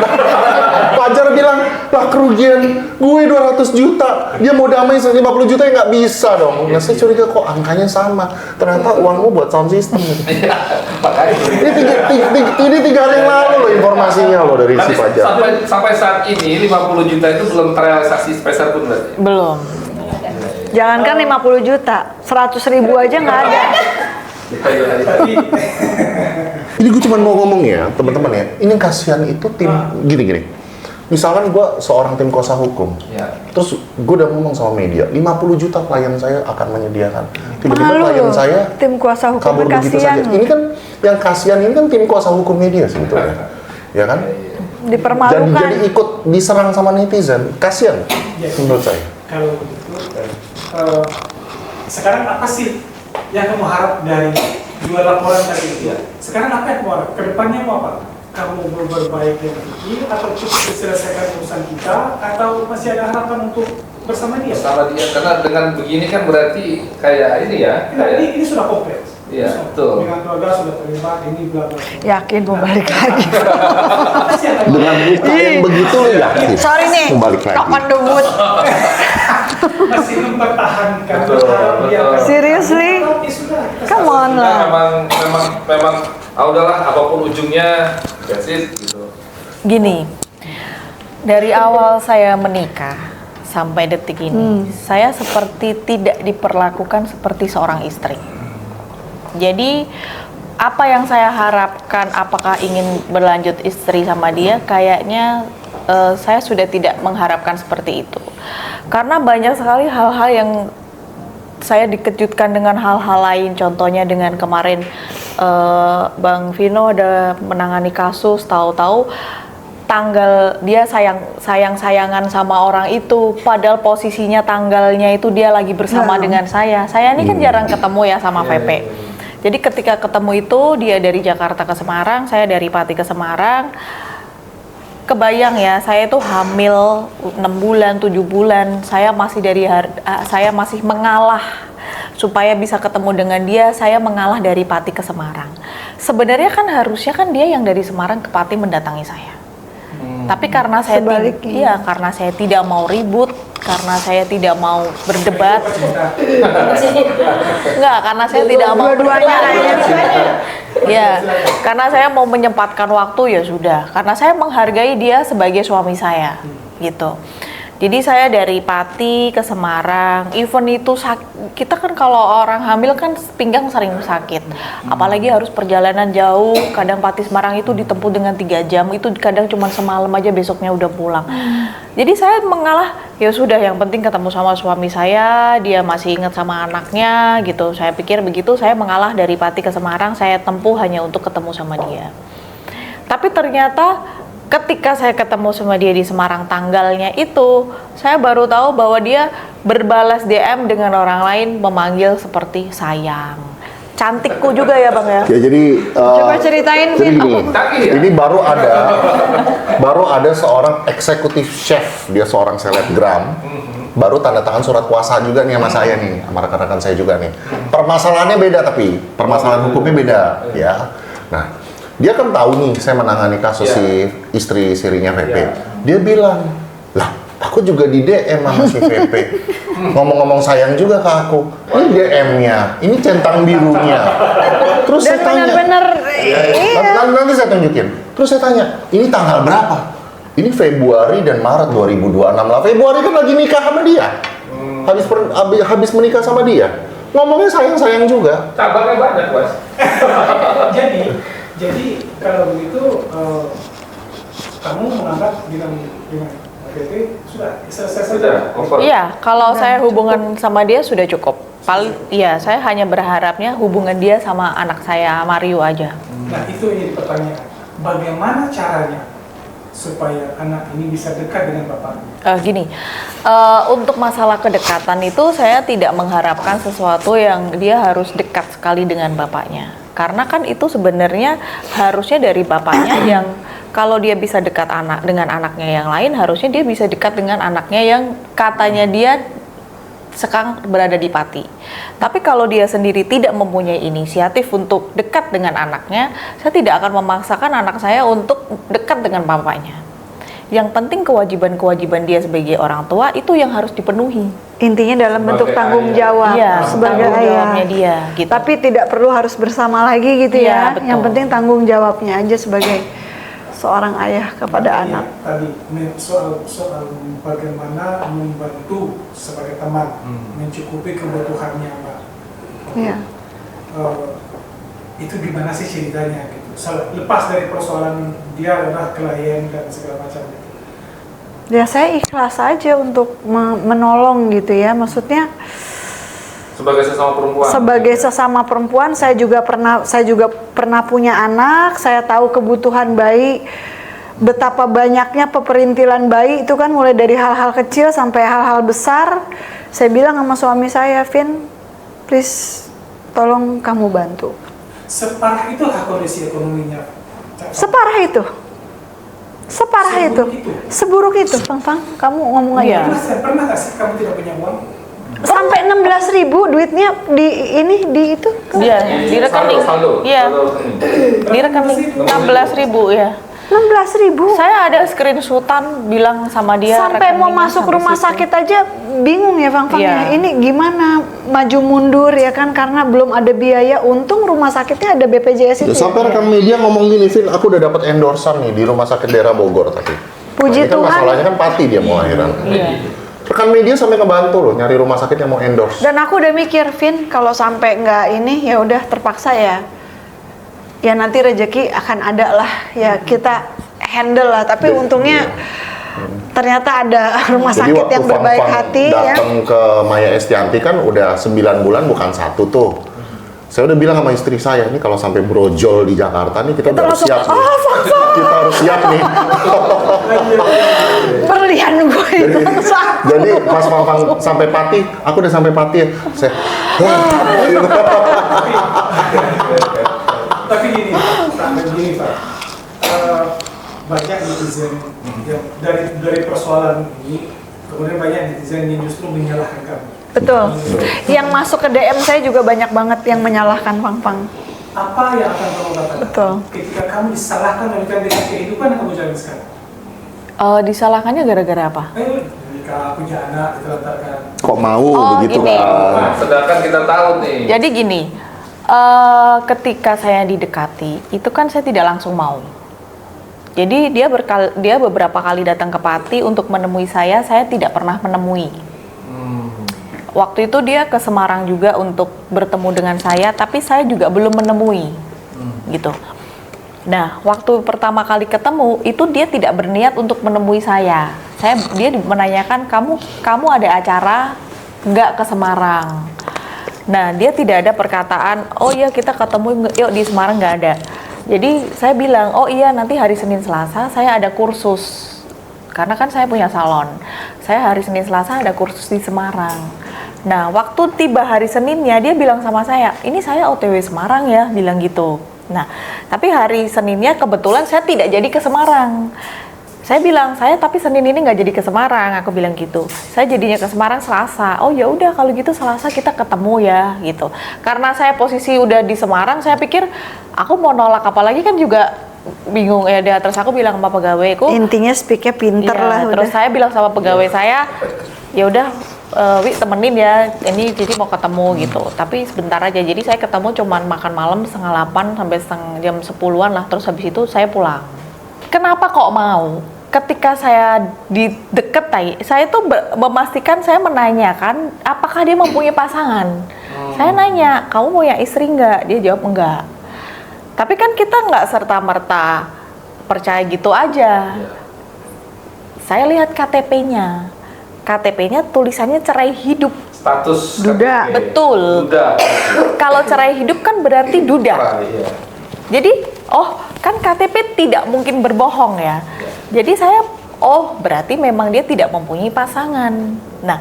Fajar bilang, lah kerugian gue 200 juta, dia mau damai 50 juta ya nggak bisa dong. Nah saya curiga kok angkanya sama, ternyata uangmu buat sound system. Makanya. Ini 3 hari yang lalu loh informasinya loh dari si Tapi Fajar. sampai saat ini 50 juta itu belum terrealisasi sepeser pun berarti. Belum. jangankan 50 juta, 100.000 aja nggak ada. Tapi Ini gue cuma mau ngomong ya, teman-teman ya. Ini kasihan itu tim gini-gini. Misalkan gue seorang tim kuasa hukum, Ya. terus gue udah ngomong sama media, 50 juta klien saya akan menyediakan. Tiba-tiba Malu klien loh, saya tim kuasa hukum kabur begitu kasihan. saja. Ini kan yang kasihan ini kan tim kuasa hukum media sebetulnya, ya kan? Dipermalukan. Jadi ikut diserang sama netizen, kasihan menurut saya. kalau begitu, sekarang apa sih yang kamu harap dari dua laporan tadi itu? Sekarang apa yang kamu harap? Kedepannya mau apa? Kamu berbaik dengan ini atau cukup diselesaikan urusan kita atau masih ada harapan untuk bersama dia? Bersama dia, karena dengan begini kan berarti kayak ini ya. Nah, ini sudah kompleks. Iya, Sudah. betul. Dengan keluarga sudah terlibat, ini bla bla. bla. Yakin mau balik lagi. Apa sih yang kamu Dengan luka yang begitu yakin. Sorry nih, mau balik lagi. knock on the wood. masih mempertahankan Betul, berharap dia betul. akan- Seriously? Ya sudah, kita Come on Nah, lah. memang udahlah apapun ujungnya that's it gitu. Gini, dari awal saya menikah sampai detik ini, saya seperti tidak diperlakukan seperti seorang istri. Jadi apa yang saya harapkan, apakah ingin berlanjut istri sama dia, kayaknya saya sudah tidak mengharapkan seperti itu. Karena banyak sekali hal-hal yang saya dikejutkan dengan hal-hal lain. Contohnya dengan kemarin Bang Vino ada menangani kasus, tahu-tahu tanggal dia sayangan sama orang itu, padahal posisinya tanggalnya itu dia lagi bersama dengan saya. Saya ini kan jarang ketemu ya sama VP. Jadi ketika ketemu itu dia dari Jakarta ke Semarang, saya dari Pati ke Semarang. Kebayang ya, saya itu hamil 6 bulan, 7 bulan. Saya masih mengalah supaya bisa ketemu dengan dia. Saya mengalah dari Pati ke Semarang. Sebenarnya kan harusnya kan dia yang dari Semarang ke Pati mendatangi saya. Tapi karena saya Sebaliknya. karena saya tidak mau ribut, karena saya tidak mau berdebat. Enggak, karena saya tidak mau Dua-duanya Ya, karena saya mau menyempatkan waktu ya sudah. Karena saya menghargai dia sebagai suami saya, gitu. Jadi saya dari Pati ke Semarang, even itu kita kan kalau orang hamil kan pinggang sering sakit. Apalagi harus perjalanan jauh, kadang Pati Semarang itu ditempuh dengan 3 jam, itu kadang cuma semalam aja besoknya udah pulang. Jadi saya mengalah, ya sudah yang penting ketemu sama suami saya, dia masih ingat sama anaknya gitu. Saya pikir begitu, saya mengalah dari Pati ke Semarang, saya tempuh hanya untuk ketemu sama dia. Tapi ternyata ketika saya ketemu sama dia di Semarang tanggalnya itu, saya baru tahu bahwa dia berbalas DM dengan orang lain memanggil seperti sayang. Cantikku juga ya Bang ya. Ya jadi Coba ceritain, jadi Vin. gini, Canggih ya? ini baru ada seorang eksekutif chef, dia seorang selebgram, baru tanda tangan surat kuasa juga nih sama saya nih, sama rekan-rekan saya juga nih. Permasalahannya beda tapi permasalahan hukumnya beda ya. Nah, dia kan tahu nih saya menangani kasus si istri sirinya VP. Dia bilang, lah aku juga di DM sama si VP. Ngomong-ngomong sayang juga ke aku. Ini DM-nya, ini centang birunya. Terus Dan saya tanya, benar-benar nanti saya tunjukin. Terus saya tanya, ini tanggal berapa? Ini Februari dan Maret 2026 lah. Februari kan lagi nikah sama dia. Habis menikah sama dia. Ngomongnya sayang-sayang juga. Cabangnya banyak, Mas. jadi kalau begitu kamu menganggap dengan PT sudah selesai saja. Over. Iya, kalau saya hubungan sama dia sudah cukup. Iya, saya hanya berharapnya hubungan dia sama anak saya Mario aja. Nah itu yang dipertanyakan. Bagaimana caranya supaya anak ini bisa dekat dengan bapak? Gini, untuk masalah kedekatan itu saya tidak mengharapkan sesuatu yang dia harus dekat sekali dengan bapaknya. Karena kan itu sebenarnya harusnya dari bapaknya yang kalau dia bisa dekat dengan anaknya yang lain, harusnya dia bisa dekat dengan anaknya yang katanya dia sekarang berada di Pati. Tapi kalau dia sendiri tidak mempunyai inisiatif untuk dekat dengan anaknya, saya tidak akan memaksakan anak saya untuk dekat dengan papanya. Yang penting kewajiban-kewajiban dia sebagai orang tua itu yang harus dipenuhi. Intinya dalam bentuk Sebagai tanggung ayah. jawab Iya, sebagai tanggung ayah. jawabnya dia, gitu. Tapi tidak perlu harus bersama lagi gitu Iya, ya. betul. Yang penting tanggung jawabnya aja sebagai seorang ayah kepada anak. Tadi soal bagaimana membantu sebagai teman mencukupi kebutuhannya, Mbak. Iya. Itu gimana sih ceritanya gitu? Lepas dari persoalan dia adalah klien dan segala macam gitu. Ya saya ikhlas aja untuk menolong gitu ya. Maksudnya Sebagai sesama perempuan. sebagai sesama perempuan saya juga pernah punya anak, saya tahu kebutuhan bayi, betapa banyaknya peperintilan bayi itu kan mulai dari hal-hal kecil sampai hal-hal besar. Saya bilang sama suami saya, Vin, please tolong kamu bantu. Separah itulah kondisi ekonominya. Separah itu. Separah itu. Seburuk itu, Fang. Kamu ngomong aja. Iya. Pernah nggak sih kamu tidak punya uang? Sampai 16.000 duitnya di itu. Dia di rekening. Saldo. Iya. Di rekening 16.000 ya. 16.000. Saya ada screenshotan bilang sama dia Sampai mau rekeningnya masuk sampai rumah situ. sakit aja bingung ya Fang ya. Iya. Ini gimana maju mundur ya kan karena belum ada biaya. Untung rumah sakitnya ada BPJS itu. Ya, sampai ya. rekan media ngomong gini, Vin, aku udah dapat endorsan nih di rumah sakit daerah Bogor tadi. Puji Ini kan Tuhan. masalahnya kan Pati dia mau akhiran. Iya. Rekan media sampai ngebantu loh nyari rumah sakit yang mau endorse. Dan aku udah mikir, Vin, kalau sampai nggak ini ya udah terpaksa ya. Ya nanti rezeki akan ada lah. Ya kita handle lah. Tapi untungnya ternyata ada rumah Jadi sakit waktu yang berbaik Fang hati ya. datang ke Maya Estianti kan udah 9 bulan bukan 1 tuh. Saya udah bilang sama istri saya, ini kalau sampai brojol di Jakarta nih kita udah harus langsung, siap nih. Kita harus siap nih. Berlian gue itu. Jadi pas Fang sampai Pati, aku udah sampai Pati ya. Saya, Tapi gini Pak, banyak netizen yang dari persoalan ini, kemudian banyak netizen yang justru menyalahkan kamu. Betul. Yang masuk ke DM saya juga banyak banget yang menyalahkan Fang. Apa yang akan kamu katakan? Betul. Ketika kamu disalahkan oleh kehidupan yang kamu jalani sekarang. Disalahkannya gara-gara apa? Nikah, punya anak, ditelantarkan. kok mau Oh, begitu gini. kan? Sedangkan kita tahu nih. Jadi gini, ketika saya didekati, itu kan saya tidak langsung mau. Jadi dia beberapa kali datang ke Pati untuk menemui saya tidak pernah menemui. Waktu itu dia ke Semarang juga untuk bertemu dengan saya, tapi saya juga belum menemui, gitu. Nah, waktu pertama kali ketemu, itu dia tidak berniat untuk menemui saya. Dia menanyakan, kamu ada acara nggak ke Semarang? Nah, dia tidak ada perkataan, oh iya kita ketemu yuk di Semarang, nggak ada. Jadi saya bilang, oh iya nanti hari Senin Selasa saya ada kursus. Karena kan saya punya salon. Saya hari Senin Selasa ada kursus di Semarang. Nah, waktu tiba hari Seninnya dia bilang sama saya, ini saya OTW Semarang ya, bilang gitu. Nah, tapi hari Seninnya kebetulan saya tidak jadi ke Semarang. Saya bilang, tapi Senin ini nggak jadi ke Semarang, aku bilang gitu. Saya jadinya ke Semarang Selasa. Oh ya udah kalau gitu Selasa kita ketemu ya, gitu. Karena saya posisi udah di Semarang, saya pikir aku mau nolak apalagi kan juga bingung ya. Terus aku bilang sama pegawaiku. Intinya speaknya pinter Iya, lah terus udah. saya bilang sama pegawai saya, ya udah Wi temenin ya, ini Cici mau ketemu gitu. Tapi sebentar aja, jadi saya ketemu cuman makan malam 7:30 sampai jam 10-an lah. Terus habis itu saya pulang. Kenapa kok mau? Ketika saya di deket saya tuh memastikan, saya menanyakan apakah dia mempunyai pasangan. Saya nanya, kamu punya istri nggak? Dia jawab enggak. Tapi kan kita nggak serta-merta percaya gitu aja. Saya lihat KTP-nya. KTP-nya tulisannya cerai hidup. Status Duda. KTP. Betul. Duda. Kalau cerai hidup kan berarti duda. Iya. Jadi, kan KTP tidak mungkin berbohong ya. Jadi saya, berarti memang dia tidak mempunyai pasangan. Nah,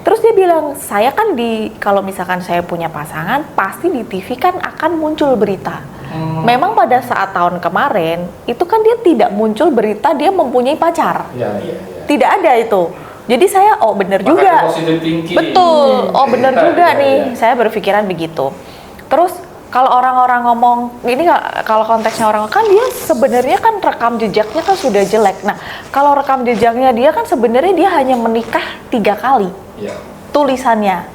terus dia bilang, saya kan kalau misalkan saya punya pasangan, pasti di TV kan akan muncul berita. Memang pada saat tahun kemarin, itu kan dia tidak muncul berita dia mempunyai pacar. Iya. Tidak ada itu. Jadi saya bener Makanya juga. positive thinking. Betul. Bener juga Iya, nih. iya. Saya berpikiran begitu. Terus kalau orang-orang ngomong ini kalau konteksnya orang kan dia sebenarnya kan rekam jejaknya kan sudah jelek. Nah, kalau rekam jejaknya dia kan sebenarnya dia hanya menikah 3 kali. Iya. Tulisannya.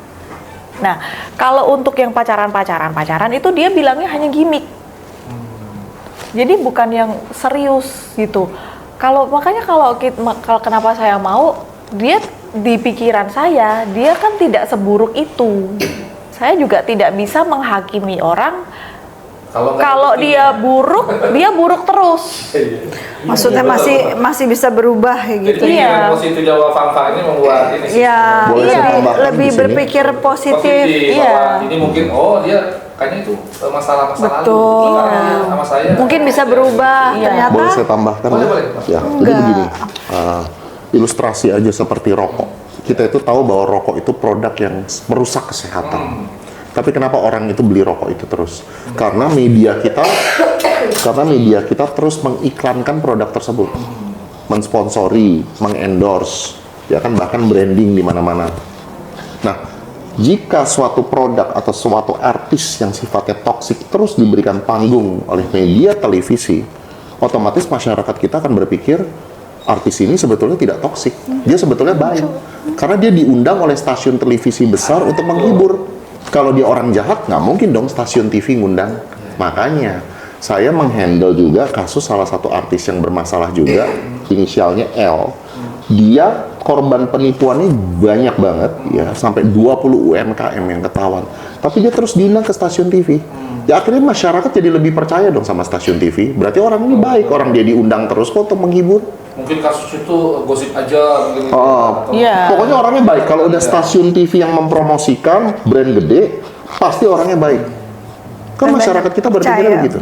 Nah, kalau untuk yang pacaran itu dia bilangnya hanya gimmick. Jadi bukan yang serius gitu. Makanya kalau kenapa saya mau, dia di pikiran saya dia kan tidak seburuk itu. Saya juga tidak bisa menghakimi orang kalau dia buruk terus. Maksudnya masih bisa berubah Jadi gitu. pikiran positif Jawa Fang ini membuat ini sih. Ya, Boleh saya tambahkan lebih di sini? berpikir positif. bahwa ini mungkin dia kayaknya itu masalah masa lalu. Betul. Sekarang sama saya. Mungkin bisa berubah. Iya. Ternyata Boleh saya tambahkan? Boleh, ya? boleh. Ya, jadi begini, ilustrasi aja seperti rokok. Kita itu tahu bahwa rokok itu produk yang merusak kesehatan. Tapi kenapa orang itu beli rokok itu terus? Karena media kita terus mengiklankan produk tersebut, mensponsori, mengendorse, ya kan, bahkan branding di mana-mana. Nah, jika suatu produk atau suatu artis yang sifatnya toksik terus diberikan panggung oleh media televisi, otomatis masyarakat kita akan berpikir artis ini sebetulnya tidak toksik, dia sebetulnya baik, karena dia diundang oleh stasiun televisi besar untuk menghibur. Kalau dia orang jahat, nggak mungkin dong stasiun TV ngundang. Makanya saya menghandle juga kasus salah satu artis yang bermasalah juga, inisialnya L. Dia korban penipuannya banyak banget, ya, sampai 20 UMKM yang ketahuan. Tapi dia terus diundang ke stasiun TV. Ya akhirnya masyarakat jadi lebih percaya dong sama stasiun TV. Berarti orang ini baik, orang dia diundang terus kok untuk menghibur. Mungkin kasus itu gosip aja mungkin. Iya. Pokoknya orangnya baik. Kalau udah stasiun TV yang mempromosikan brand gede, pasti orangnya baik. Kan masyarakat kita berpikir percaya. begitu.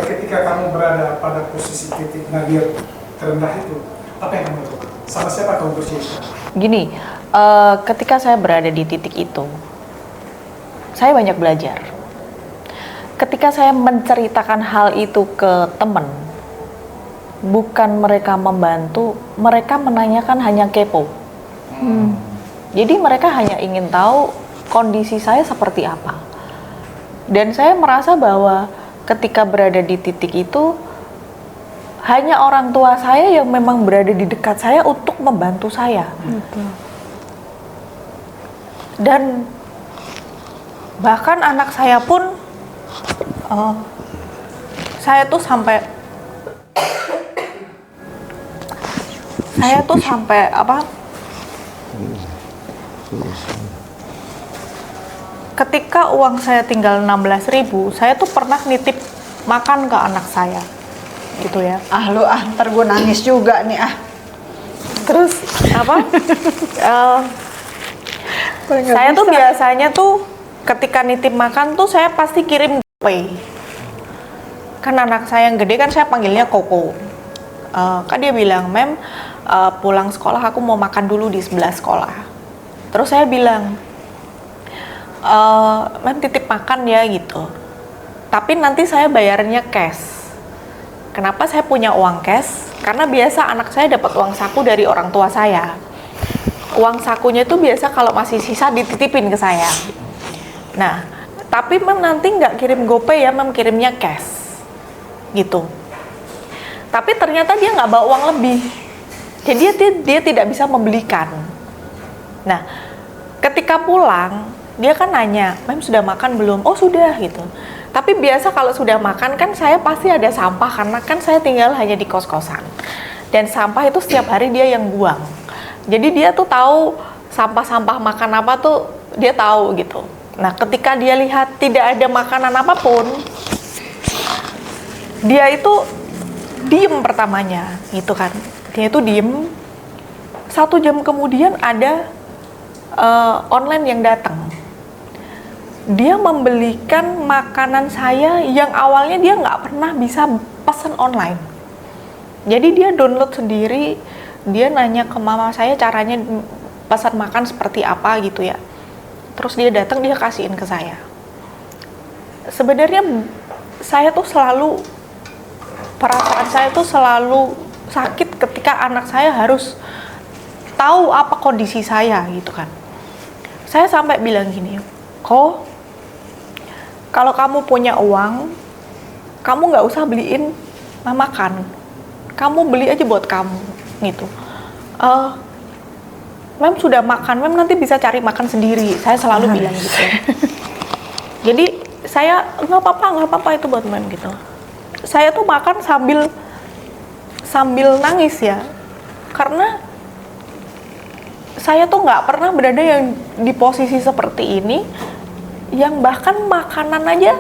Ketika kamu berada pada posisi titik nadir terendah itu, apa yang kamu lakukan? Sama siapa kamu bercerita? Gini, ketika saya berada di titik itu, saya banyak belajar. Ketika saya menceritakan hal itu ke teman, bukan mereka membantu, mereka menanyakan hanya kepo. Jadi mereka hanya ingin tahu kondisi saya seperti apa. Dan saya merasa bahwa ketika berada di titik itu, hanya orang tua saya yang memang berada di dekat saya untuk membantu saya. Dan bahkan anak saya pun, saya tuh sampai apa? Ketika uang saya tinggal 16.000, saya tuh pernah nitip makan ke anak saya, gitu ya. Ntar gue nangis juga nih Terus apa? Saya tuh biasanya tuh ketika nitip makan tuh saya pasti kirim GoPay. Kan anak saya yang gede kan saya panggilnya Koko. Kan dia bilang, "Mem, pulang sekolah aku mau makan dulu di sebelah sekolah." Terus saya bilang, "Mem titip makan ya," gitu. Tapi nanti saya bayarnya cash. Kenapa saya punya uang cash? Karena biasa anak saya dapat uang saku dari orang tua saya. Uang sakunya itu biasa kalau masih sisa dititipin ke saya. Nah, tapi Mem nanti nggak kirim GoPay ya, Mem kirimnya cash. Gitu. Tapi ternyata dia nggak bawa uang lebih. Jadi dia tidak bisa membelikan. Nah, ketika pulang, dia kan nanya, "Mem sudah makan belum?" "Oh sudah," gitu. Tapi biasa kalau sudah makan kan saya pasti ada sampah, karena kan saya tinggal hanya di kos-kosan. Dan sampah itu setiap hari dia yang buang. Jadi dia tuh tahu sampah-sampah makan apa tuh dia tahu gitu. Nah, ketika dia lihat tidak ada makanan apapun, dia itu diem pertamanya gitu kan. Dia itu diem. 1 jam kemudian ada online yang datang. Dia membelikan makanan saya yang awalnya dia nggak pernah bisa pesan online. Jadi dia download sendiri, dia nanya ke mama saya caranya pesan makan seperti apa gitu ya. Terus dia datang, dia kasihin ke saya. Sebenarnya saya tuh selalu, perasaan saya tuh selalu sakit ketika anak saya harus tahu apa kondisi saya gitu kan. Saya sampai bilang gini, kok kalau kamu punya uang, kamu nggak usah beliin makan, kamu beli aja buat kamu gitu. Mem sudah makan, Mem nanti bisa cari makan sendiri. Saya selalu bilang gitu. Jadi saya nggak apa-apa itu buat Mem gitu. Saya tuh makan sambil nangis ya, karena saya tuh nggak pernah berada yang di posisi seperti ini, yang bahkan makanan aja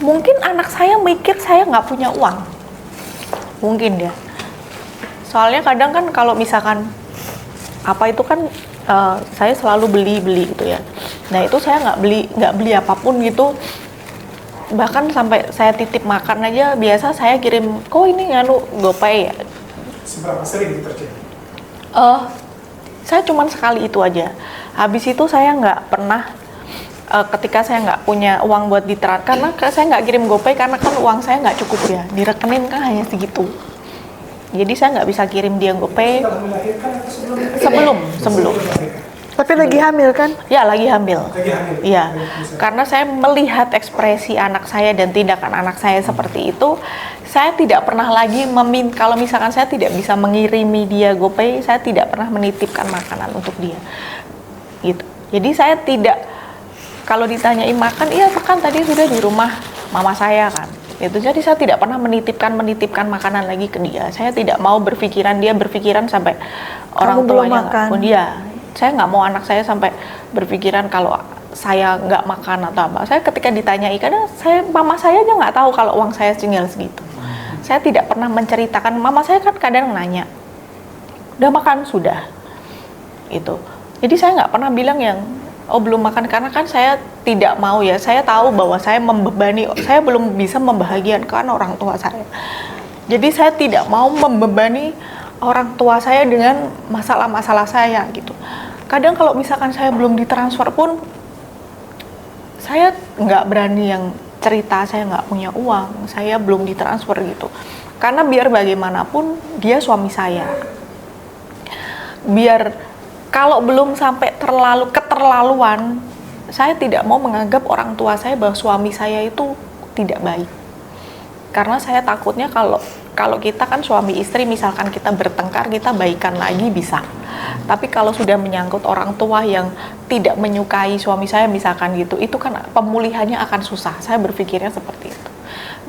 mungkin anak saya mikir saya nggak punya uang, mungkin ya. Soalnya kadang kan kalau misalkan apa itu kan saya selalu beli gitu ya. Nah itu saya nggak beli apapun gitu. Bahkan sampai saya titip makan aja biasa saya kirim, kok ini GoPay ya. Seberapa sering itu terjadi? Saya cuma sekali itu aja. Habis itu saya nggak pernah ketika saya nggak punya uang buat karena saya nggak kirim GoPay karena kan uang saya nggak cukup ya, di rekening kan hanya segitu. Jadi saya nggak bisa kirim dia GoPay. Setelah melahirkan atau sebelum? Sebelum. Tapi lagi hamil kan? Ya lagi hamil. Lagi hamil. Iya. Karena saya melihat ekspresi anak saya dan tindakan anak saya seperti itu, saya tidak pernah lagi kalau misalkan saya tidak bisa mengirimi dia GoPay, saya tidak pernah menitipkan makanan untuk dia. Gitu. Jadi saya tidak, kalau ditanyain makan, iya kan tadi sudah di rumah mama saya kan. Itu jadi saya tidak pernah menitipkan makanan lagi ke dia. Saya tidak mau dia berpikiran sampai orang tuanya nggak pun dia. Saya nggak mau anak saya sampai berpikiran kalau saya nggak makan atau apa. Saya ketika ditanyai, kadang mama saya aja nggak tahu kalau uang saya tinggal segitu. Saya tidak pernah menceritakan. Mama saya kan kadang nanya, udah makan sudah, itu. Jadi saya nggak pernah bilang yang belum makan, karena kan saya tidak mau ya. Saya tahu bahwa saya saya belum bisa membahagiakan orang tua saya. Jadi saya tidak mau membebani orang tua saya dengan masalah-masalah saya gitu. Kadang kalau misalkan saya belum ditransfer pun, saya nggak berani yang cerita saya nggak punya uang, saya belum ditransfer gitu. Karena biar bagaimanapun dia suami saya. Biar kalau belum sampai keterlaluan, saya tidak mau menganggap orang tua saya bahwa suami saya itu tidak baik. Karena saya takutnya kalau kita kan suami istri, misalkan kita bertengkar, kita baikan lagi bisa. Tapi kalau sudah menyangkut orang tua yang tidak menyukai suami saya misalkan gitu, itu kan pemulihannya akan susah. Saya berpikirnya seperti itu.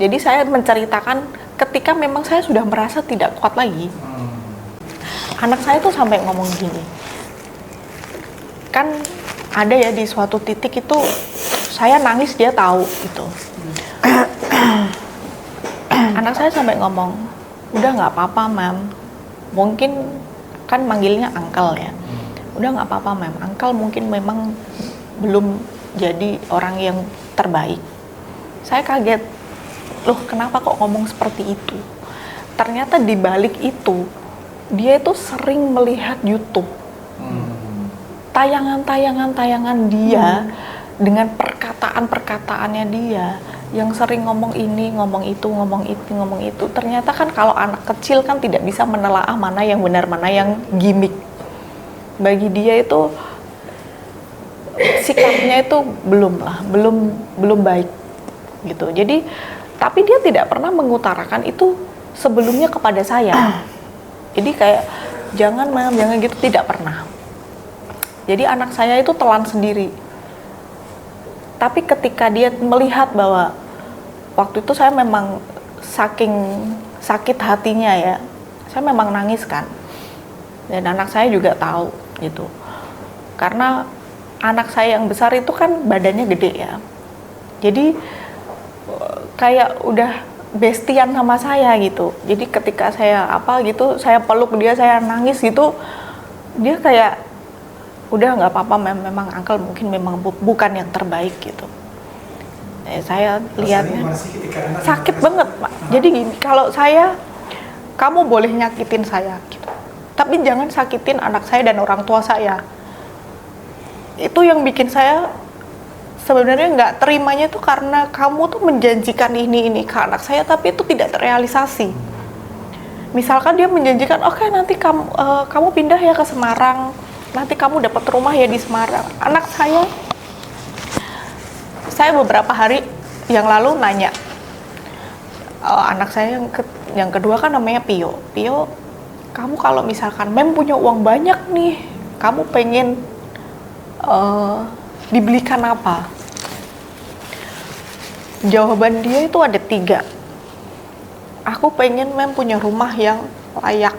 Jadi saya menceritakan ketika memang saya sudah merasa tidak kuat lagi. Anak saya tuh sampai ngomong gini, kan ada ya di suatu titik itu saya nangis, dia tahu gitu. Anak saya sampai ngomong, udah nggak apa-apa Mam, mungkin kan manggilnya uncle ya, udah nggak apa-apa Mam, uncle mungkin memang belum jadi orang yang terbaik. Saya kaget, loh kenapa kok ngomong seperti itu? Ternyata di balik itu dia itu sering melihat YouTube, tayangan dia dengan perkataan-perkataannya dia yang sering ngomong ini, ngomong itu, ngomong itu. Ternyata kan kalau anak kecil kan tidak bisa menelaah mana yang benar, mana yang gimmick. Bagi dia itu sikapnya itu belum baik gitu. Jadi tapi dia tidak pernah mengutarakan itu sebelumnya kepada saya. Jadi kayak jangan Mam, jangan gitu, tidak pernah. Jadi anak saya itu telan sendiri. Tapi ketika dia melihat bahwa waktu itu saya memang saking sakit hatinya ya, saya memang nangis kan. Dan anak saya juga tahu gitu. Karena anak saya yang besar itu kan badannya gede ya. Jadi kayak udah bestian sama saya gitu. Jadi ketika saya saya peluk dia, saya nangis gitu, dia kayak udah nggak apa-apa, memang uncle mungkin memang bukan yang terbaik gitu. Saya lihatnya sakit banget Pak. Jadi gini, kalau kamu boleh nyakitin saya gitu, tapi jangan sakitin anak saya dan orang tua saya. Itu yang bikin saya sebenarnya nggak terimanya tuh, karena kamu tuh menjanjikan ini ke anak saya, tapi itu tidak terrealisasi. Misalkan dia menjanjikan, oke nanti kamu pindah ya ke Semarang, nanti kamu dapat rumah ya di Semarang. Anak saya beberapa hari yang lalu nanya, anak saya yang kedua kan namanya Pio, kamu kalau misalkan Mem punya uang banyak nih, kamu pengen dibelikan apa? Jawaban dia itu ada 3. Aku pengen Mem punya rumah yang layak,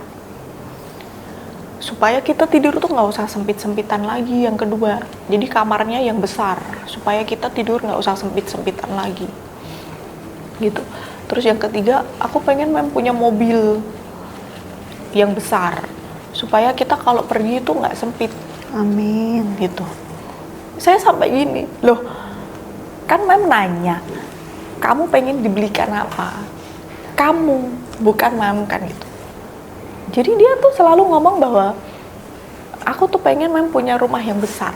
supaya kita tidur tuh nggak usah sempit-sempitan lagi. Yang kedua, jadi kamarnya yang besar, supaya kita tidur nggak usah sempit-sempitan lagi, gitu. Terus yang ketiga, aku pengen Mem punya mobil yang besar, supaya kita kalau pergi itu nggak sempit. Amin. Gitu. Saya sampai gini, loh, kan Mem nanya, kamu pengen dibelikan apa? Kamu, bukan Mem, kan gitu. Jadi dia tuh selalu ngomong bahwa aku tuh pengen Mem punya rumah yang besar,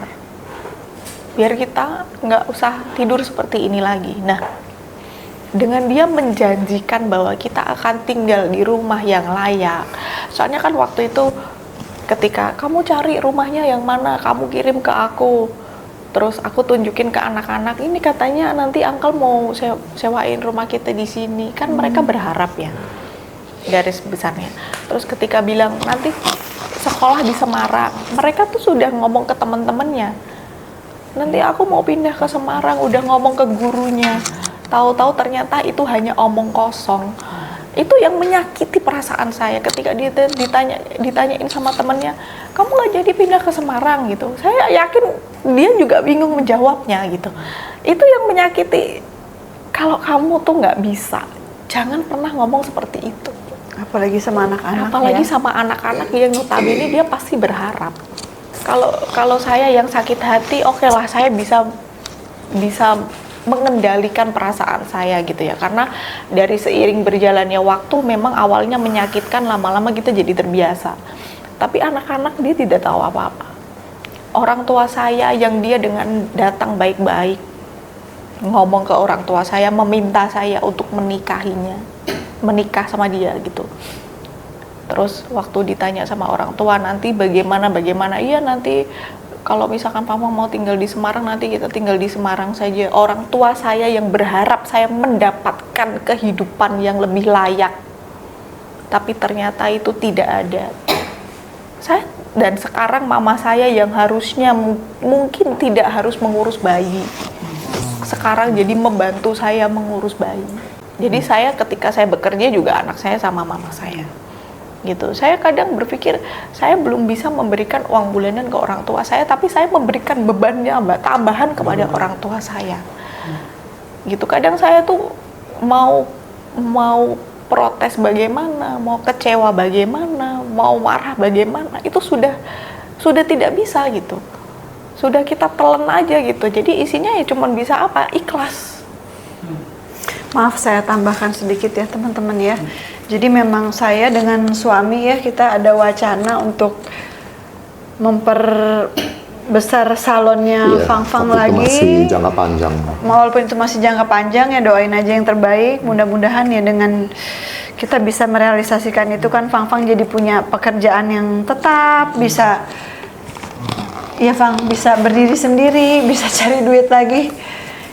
biar kita nggak usah tidur seperti ini lagi. Nah, dengan dia menjanjikan bahwa kita akan tinggal di rumah yang layak, soalnya kan waktu itu ketika kamu cari rumahnya yang mana, kamu kirim ke aku, terus aku tunjukin ke anak-anak, ini katanya nanti uncle mau sewain rumah kita di sini. Kan mereka berharap ya, garis besarnya. Terus ketika bilang nanti sekolah di Semarang, mereka tuh sudah ngomong ke teman-temannya, nanti aku mau pindah ke Semarang, udah ngomong ke gurunya. Tahu-tahu ternyata itu hanya omong kosong. Itu yang menyakiti perasaan saya ketika dia ditanyain sama temannya, kamu nggak jadi pindah ke Semarang gitu. Saya yakin dia juga bingung menjawabnya gitu. Itu yang menyakiti. Kalau kamu tuh nggak bisa, jangan pernah ngomong seperti itu. Apalagi sama anak-anak. Apalagi ya. sama anak-anak yang notabene dia pasti berharap. Kalau saya yang sakit hati, oke lah, saya bisa mengendalikan perasaan saya gitu ya, karena dari seiring berjalannya waktu memang awalnya menyakitkan, lama-lama kita jadi terbiasa. Tapi anak-anak dia tidak tahu apa-apa. Orang tua saya yang dia dengan datang baik-baik ngomong ke orang tua saya, meminta saya untuk menikah sama dia gitu. Terus waktu ditanya sama orang tua, nanti bagaimana, iya nanti kalau misalkan Papa mau tinggal di Semarang, nanti kita tinggal di Semarang saja. Orang tua saya yang berharap saya mendapatkan kehidupan yang lebih layak, tapi ternyata itu tidak ada. Dan sekarang mama saya yang harusnya mungkin tidak harus mengurus bayi, sekarang jadi membantu saya mengurus bayi. Jadi saya ketika saya bekerja juga anak saya sama mama saya. Gitu. Saya kadang berpikir saya belum bisa memberikan uang bulanan ke orang tua saya, tapi saya memberikan bebannya tambahan kepada orang tua saya. Gitu. Kadang saya tuh mau protes bagaimana, mau kecewa bagaimana, mau marah bagaimana, itu sudah tidak bisa gitu. Sudah kita telan aja gitu. Jadi isinya ya cuman bisa apa? Ikhlas. Maaf saya tambahkan sedikit ya teman-teman ya. Jadi memang saya dengan suami ya, kita ada wacana untuk memperbesar salonnya Fang-Fang tapi lagi. Itu masih jangka panjang. Walaupun itu masih jangka panjang ya, doain aja yang terbaik. Mudah-mudahan ya dengan kita bisa merealisasikan itu kan Fang-Fang jadi punya pekerjaan yang tetap, bisa ya Fang, bisa berdiri sendiri, bisa cari duit lagi.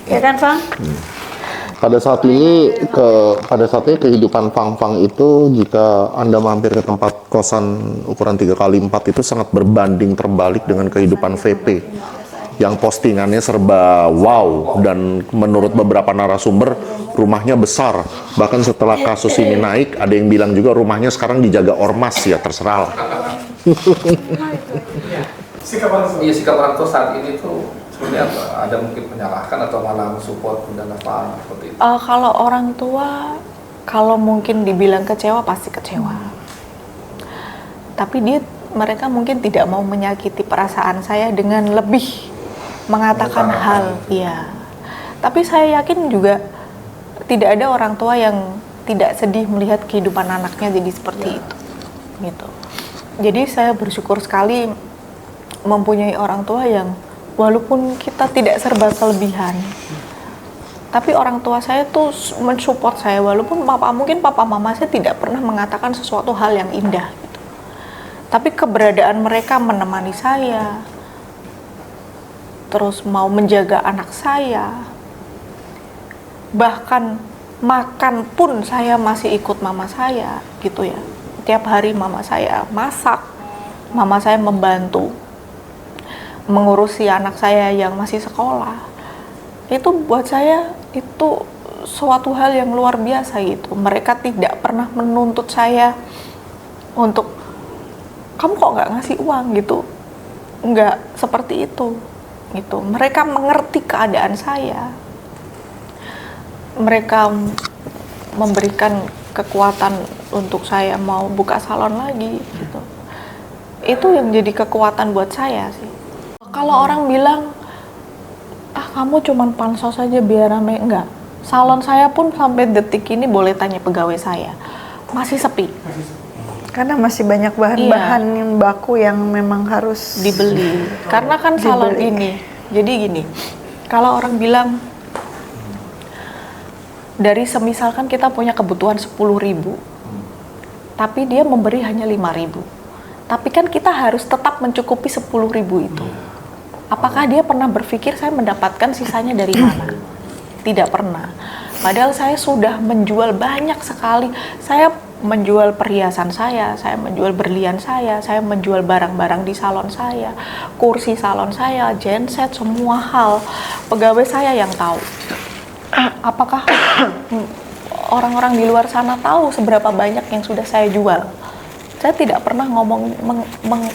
Ya kan Fang? Pada saat ini kehidupan Fang-Fang itu, jika Anda mampir ke tempat kosan ukuran 3x4 itu sangat berbanding terbalik dengan kehidupan VP yang postingannya serba wow, dan menurut beberapa narasumber rumahnya besar. Bahkan setelah kasus ini naik, ada yang bilang juga rumahnya sekarang dijaga ormas, ya terserah lah. Sikap orang tua saat ini tuh seperti apa? Ada mungkin menyalahkan atau malah mensupport dan apa seperti itu? Kalau orang tua, kalau mungkin dibilang kecewa pasti kecewa. Tapi mereka mungkin tidak mau menyakiti perasaan saya dengan lebih mengatakan hal, ya. Tapi saya yakin juga tidak ada orang tua yang tidak sedih melihat kehidupan anaknya jadi seperti itu, gitu. Jadi saya bersyukur sekali mempunyai orang tua yang walaupun kita tidak serba kelebihan, Tapi orang tua saya tuh mensupport saya, walaupun mungkin papa mama saya tidak pernah mengatakan sesuatu hal yang indah gitu. Tapi keberadaan mereka menemani saya, terus mau menjaga anak saya, bahkan makan pun saya masih ikut mama saya gitu ya. Tiap hari mama saya masak, mama saya membantu mengurusi anak saya yang masih sekolah. Itu buat saya itu suatu hal yang luar biasa gitu. Mereka tidak pernah menuntut saya untuk kamu kok nggak ngasih uang gitu, nggak seperti itu gitu. Mereka mengerti keadaan saya, mereka memberikan kekuatan untuk saya mau buka salon lagi gitu. Itu yang jadi kekuatan buat saya sih. Kalau orang bilang kamu cuman pansos aja biar rame, enggak. Salon saya pun sampai detik ini boleh tanya pegawai saya, masih sepi. Karena masih banyak bahan-bahan yang baku yang memang harus dibeli. Karena kan salon ini, jadi gini, kalau orang bilang dari semisalkan kita punya kebutuhan 10.000, tapi dia memberi hanya 5.000. Tapi kan kita harus tetap mencukupi 10.000 itu. Apakah dia pernah berpikir saya mendapatkan sisanya dari mana? Tidak pernah. Padahal saya sudah menjual banyak sekali. Saya menjual perhiasan saya menjual berlian saya menjual barang-barang di salon saya, kursi salon saya, genset, semua hal. Pegawai saya yang tahu. Apakah orang-orang di luar sana tahu seberapa banyak yang sudah saya jual? Saya tidak pernah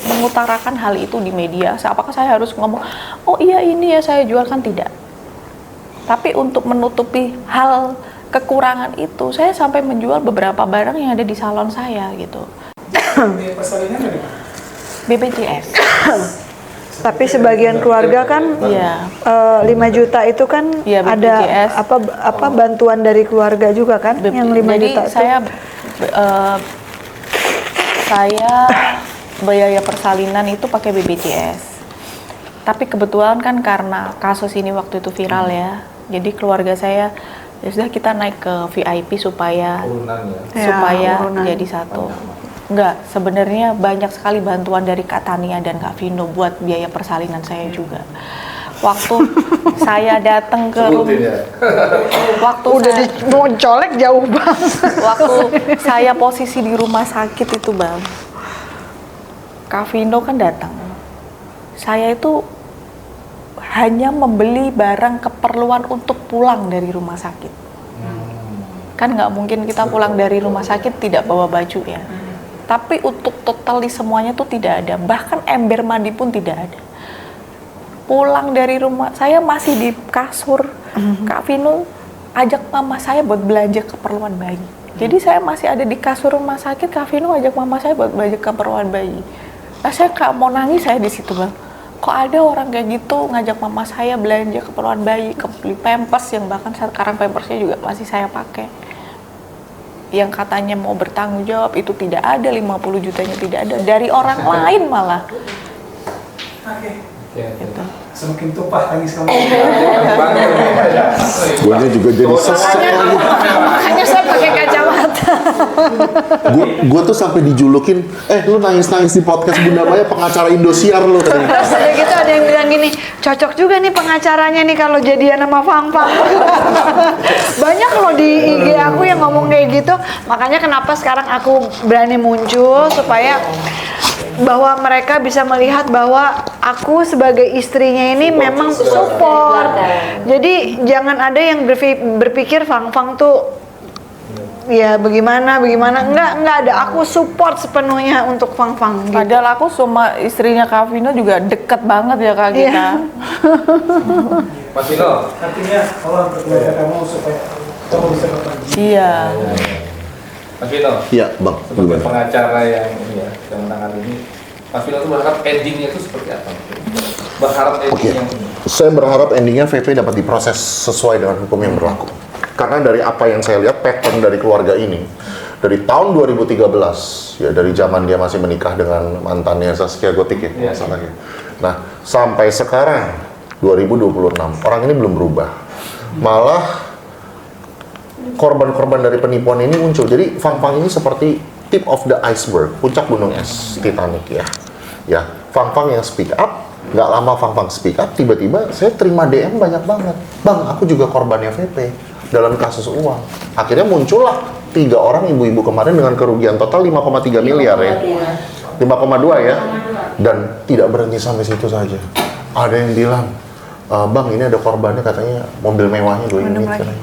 mengutarakan hal itu di media. Apakah saya harus ngomong, oh iya ini ya saya jual, kan tidak. Tapi untuk menutupi hal kekurangan itu, saya sampai menjual beberapa barang yang ada di salon saya gitu. Persalinan dari mana? BPJS. Tapi sebagian keluarga kan 5 juta itu kan ada apa bantuan dari keluarga juga kan yang 5 jadi juta itu. Saya biaya persalinan itu pakai BPJS. Tapi kebetulan kan karena kasus ini waktu itu viral ya. Jadi keluarga saya ya sudah kita naik ke VIP supaya jadi satu. Enggak, sebenarnya banyak sekali bantuan dari Kak Tania dan Kak Vino buat biaya persalinan saya juga. Waktu saya datang ke rumah, waktu udah mau colek jauh banget. Waktu saya posisi di rumah sakit itu Bang, Kak Vino kan datang. Saya itu hanya membeli barang keperluan untuk pulang dari rumah sakit. Kan nggak mungkin kita pulang dari rumah sakit tidak bawa baju ya. Tapi untuk total di semuanya tuh tidak ada. Bahkan ember mandi pun tidak ada. Pulang dari rumah, saya masih di kasur. Kak Vino ajak mama saya buat belanja keperluan bayi. Jadi saya masih ada di kasur rumah sakit, Kak Vino ajak mama saya buat belanja keperluan bayi. Nah, saya mau nangis saya di situ Bang. Kok ada orang kayak gitu ngajak mama saya belanja keperluan bayi, beli pampers yang bahkan sekarang pampersnya juga masih saya pakai. Yang katanya mau bertanggung jawab itu tidak ada, 50 jutanya tidak ada, dari orang lain malah. Gitu. Semakin tumpah tangis kamu. Guanya juga jadi sesek lagi. Makanya saya pakai kacamata. Gue tuh sampai dijulukin, lu nangis-nangis di podcast Bunda Maya, pengacara Indosiar lu tadi. Terus ada gitu, ada yang bilang gini, cocok juga nih pengacaranya nih kalau jadian sama Fang Fang. Banyak loh di IG aku yang ngomong kayak gitu. Makanya kenapa sekarang aku berani muncul supaya bahwa mereka bisa melihat bahwa aku sebagai istrinya ini memang support. Jadi jangan ada yang berpikir Fang Fang tuh ya bagaimana, enggak ada. Aku support sepenuhnya untuk Fang Fang gitu. Padahal aku sama istrinya Kak Vino juga deket banget ya Kak kita. Mas Vino. Artinya Allah berkeluarga kamu supaya kamu bisa bekerja. Iya. Mas Vino. Iya, Bang. Sebagai pengacara yang menangani ini, Mas Vino tuh berharap endingnya itu seperti apa? Berharap endingnya. Saya berharap endingnya VP dapat diproses sesuai dengan hukum yang berlaku. Karena dari apa yang saya lihat pattern dari keluarga ini, dari tahun 2013, ya dari zaman dia masih menikah dengan mantannya Zaskia Gotik ya, masalahnya. Nah, sampai sekarang 2026, orang ini belum berubah. Malah korban-korban dari penipuan ini muncul. Jadi Fang-Fang ini seperti tip of the iceberg, puncak gunung es Titanic ya. Ya, Fang-Fang yang speak up, nggak lama Fang-Fang speak up, tiba-tiba saya terima DM banyak banget. Bang, aku juga korbannya VP dalam kasus uang. Akhirnya muncullah 3 orang ibu-ibu kemarin dengan kerugian total 5,3 miliar ya. 5,2 ya. Dan tidak berhenti sampai situ saja. Ada yang bilang, Bang, ini ada korbannya katanya mobil mewahnya 2 unit katanya.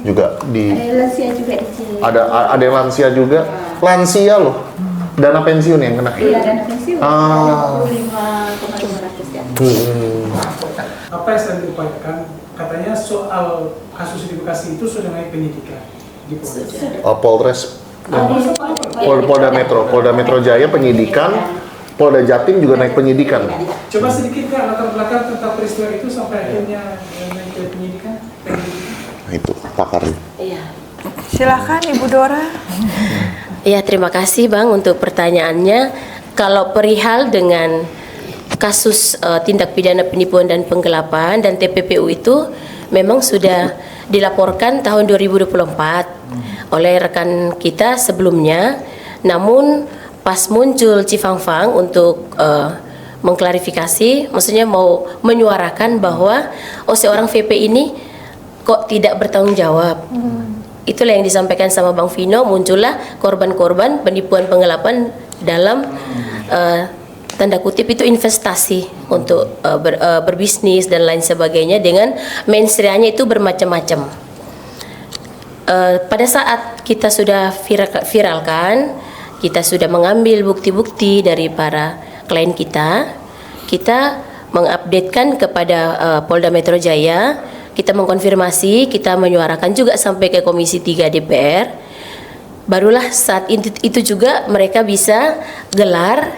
Juga di lansia juga di sini. ada yang lansia juga. Lansia loh. Dana pensiun yang kena. Iya, dana pensiun. 25,500 ya. Apa yang sedang diupayakan? Katanya soal kasus di Bekasi itu sudah naik penyidikan di polisi. Polres Polda Metro Jaya penyidikan, Polda Jatim juga naik penyidikan. Coba sedikit Kak latar belakang tentang peristiwa itu sampai akhirnya naik ke penyidikan. Nah, itu pakar. Iya. Silakan Ibu Dora. Ya, terima kasih Bang untuk pertanyaannya. Kalau perihal dengan kasus tindak pidana penipuan dan penggelapan dan TPPU itu memang sudah dilaporkan tahun 2024 oleh rekan kita sebelumnya. Namun pas muncul Cifang-Fang untuk mengklarifikasi, maksudnya mau menyuarakan bahwa seorang VP ini kok tidak bertanggung jawab. Itulah yang disampaikan sama Bang Vino, muncullah korban-korban penipuan penggelapan dalam tanda kutip itu investasi untuk berbisnis dan lain sebagainya dengan mensreanya itu bermacam-macam. Pada saat kita sudah viralkan, kita sudah mengambil bukti-bukti dari para klien kita mengupdatekan kepada Polda Metro Jaya, kita mengkonfirmasi, kita menyuarakan juga sampai ke Komisi 3 DPR. Barulah saat itu juga mereka bisa gelar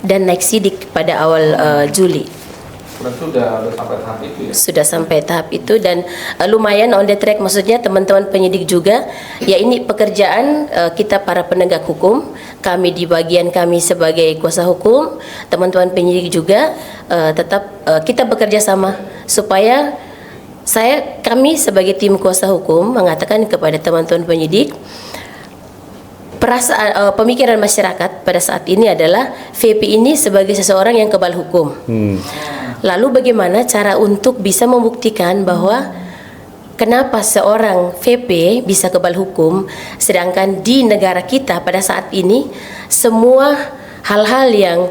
dan naik sidik pada awal Juli. Sudah sampai tahap itu ya? Sudah sampai tahap itu dan lumayan on the track, maksudnya teman-teman penyidik juga. Ya, ini pekerjaan kita para penegak hukum, kami di bagian kami sebagai kuasa hukum, teman-teman penyidik juga tetap kita bekerja sama supaya kami sebagai tim kuasa hukum mengatakan kepada teman-teman penyidik, pemikiran masyarakat pada saat ini adalah VP ini sebagai seseorang yang kebal hukum. Lalu bagaimana cara untuk bisa membuktikan bahwa kenapa seorang VP bisa kebal hukum, sedangkan di negara kita pada saat ini semua hal-hal yang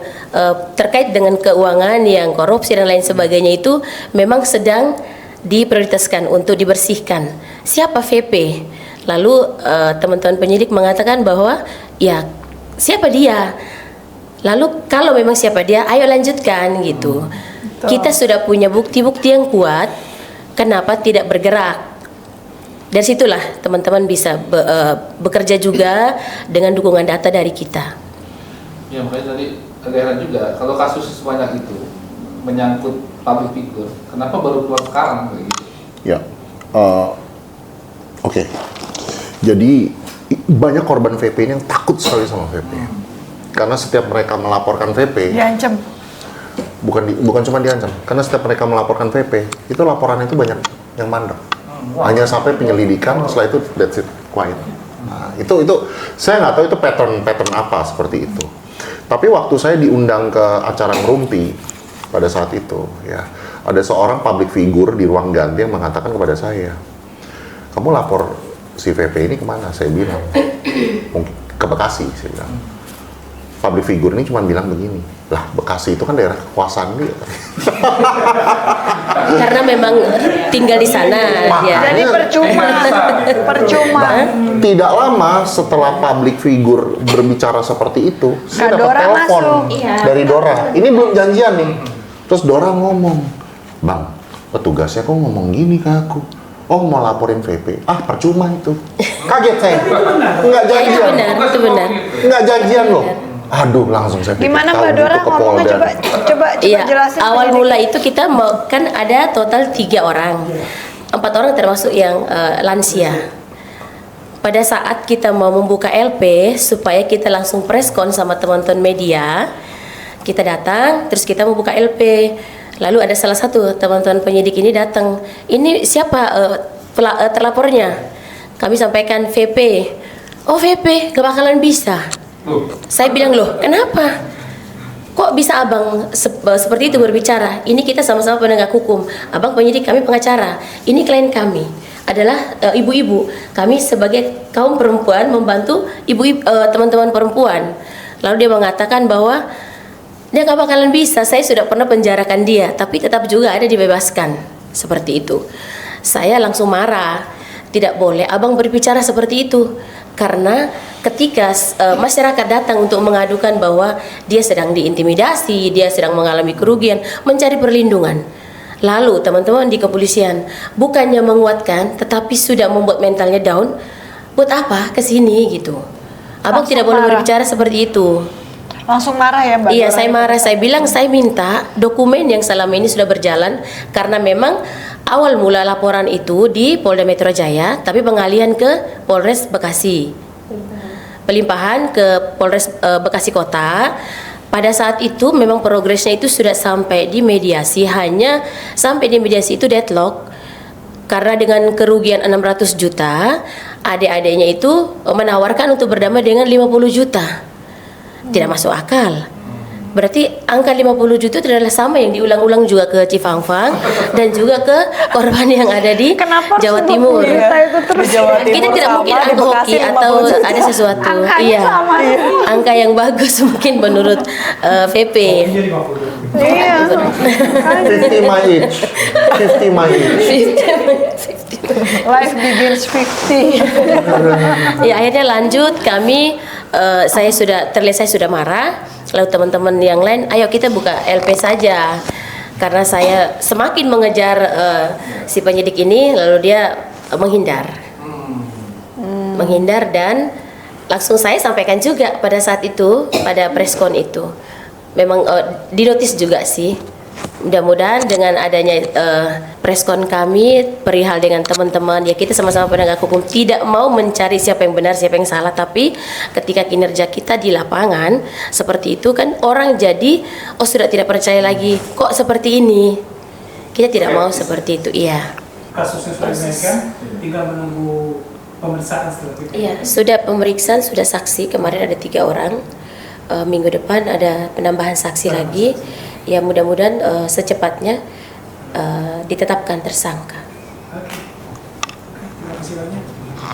terkait dengan keuangan yang korupsi dan lain sebagainya itu memang sedang diprioritaskan untuk dibersihkan. Siapa VP? Lalu teman-teman penyidik mengatakan bahwa ya siapa dia? Lalu kalau memang siapa dia, ayo lanjutkan gitu. Kita sudah punya bukti-bukti yang kuat, kenapa tidak bergerak? Dari situlah teman-teman bisa bekerja juga dengan dukungan data dari kita. Ya, makanya tadi agak heran juga kalau kasus sebanyak itu menyangkut public figure, kenapa baru keluar sekarang kayak gitu? Ya, oke. Jadi banyak korban VP ini yang takut sekali sama VP, karena setiap mereka melaporkan VP, Diancam. bukan cuma diancam, karena setiap mereka melaporkan VP, itu laporan itu banyak yang mandek. Hanya sampai penyelidikan, setelah itu that's it, quiet. Nah, itu saya nggak tahu itu pattern apa seperti itu. Tapi waktu saya diundang ke acara Ngerumpi pada saat itu, ya ada seorang public figure di ruang ganti yang mengatakan kepada saya, kamu lapor si VP ini kemana? Saya bilang, mungkin ke Bekasi. Saya bilang, public figure ini cuma bilang begini, lah Bekasi itu kan daerah kekuasaan dia. Karena memang tinggal di sana. Ya. Jadi percuma. Nah, tidak lama setelah public figure berbicara seperti itu, saya dapat Dora telepon masuk. dari Dora. Ini belum janjian nih. Terus Dora ngomong, Bang, petugasnya kok ngomong gini ke aku? Oh, mau laporin VP. Ah, percuma itu. Kaget saya. Enggak janjian. Itu benar. Enggak janjian loh. Aduh, langsung saya pikir, Gimana tahu Mbak Dora gitu ke ngomongnya, Polda. coba Iya, jelasin. awal penyidik. mula itu kita kan ada total 3 orang, 4 orang termasuk yang lansia. Pada saat kita mau membuka LP supaya kita langsung preskon sama teman-teman media, kita datang, terus kita mau buka LP. Lalu ada salah satu teman-teman penyidik ini datang. Ini siapa terlapornya? kami sampaikan VP. Oh VP, gak bakalan bisa. Saya bilang, loh kenapa? Kok bisa abang seperti itu berbicara? Ini kita sama-sama penegak hukum. Abang penyidik, kami pengacara. Ini klien kami adalah ibu-ibu. Kami sebagai kaum perempuan membantu ibu-ibu teman-teman perempuan. Lalu dia mengatakan bahwa dia gak bakalan bisa. Saya sudah pernah penjarakan dia, tapi tetap juga ada dibebaskan. Seperti itu. Saya langsung marah. Tidak boleh abang berbicara seperti itu. Karena ketika masyarakat datang untuk mengadukan bahwa dia sedang diintimidasi, dia sedang mengalami kerugian, mencari perlindungan. Lalu teman-teman di kepolisian bukannya menguatkan, tetapi sudah membuat mentalnya down. Buat apa kesini gitu? Abang Langsung tidak boleh marah. berbicara seperti itu. Langsung marah ya Mbak? Iya, saya marah. Saya bilang saya minta dokumen yang selama ini sudah berjalan, karena memang awal mula laporan itu di Polda Metro Jaya, tapi pengalihan ke Polres Bekasi. Pelimpahan ke Polres Bekasi Kota. Pada saat itu memang progresnya itu sudah sampai di mediasi, hanya sampai di mediasi itu deadlock. Karena dengan kerugian 600 juta, adik-adiknya itu menawarkan untuk berdamai dengan 50 juta. Tidak masuk akal. Berarti angka 50 juta itu adalah sama yang diulang-ulang juga ke Cifangfang dan juga ke korban yang ada di Kenapa harus Jawa 50 Timur. juta itu terus? Di Jawa Timur Kita tidak sama, mungkin di angka Bekasi hoki 50 atau juta. ada sesuatu. Angkanya Iya. sama. Angka yang bagus mungkin menurut VP. Ini 50. Iya. 50 my age. 50 my age. Life begins 50. Ya akhirnya lanjut kami saya sudah marah. Lalu teman-teman yang lain, ayo kita buka LP saja. Karena saya semakin mengejar si penyidik ini, lalu dia menghindar. Menghindar, dan langsung saya sampaikan juga pada saat itu, pada preskon itu. Memang dinotis juga sih. Mudah-mudahan dengan adanya preskon kami perihal dengan teman-teman, ya kita sama-sama penegak hukum tidak mau mencari siapa yang benar siapa yang salah, tapi ketika kinerja kita di lapangan seperti itu kan orang jadi sudah tidak percaya lagi, kok seperti ini. Kita tidak mau seperti itu. Iya. Kasusnya sudah dinaikkan, tinggal menunggu pemeriksaan setelah itu. Iya, sudah pemeriksaan, sudah saksi kemarin ada 3 orang. Minggu depan ada penambahan saksi lagi. Ya mudah-mudahan secepatnya ditetapkan tersangka. Terima kasih banyak.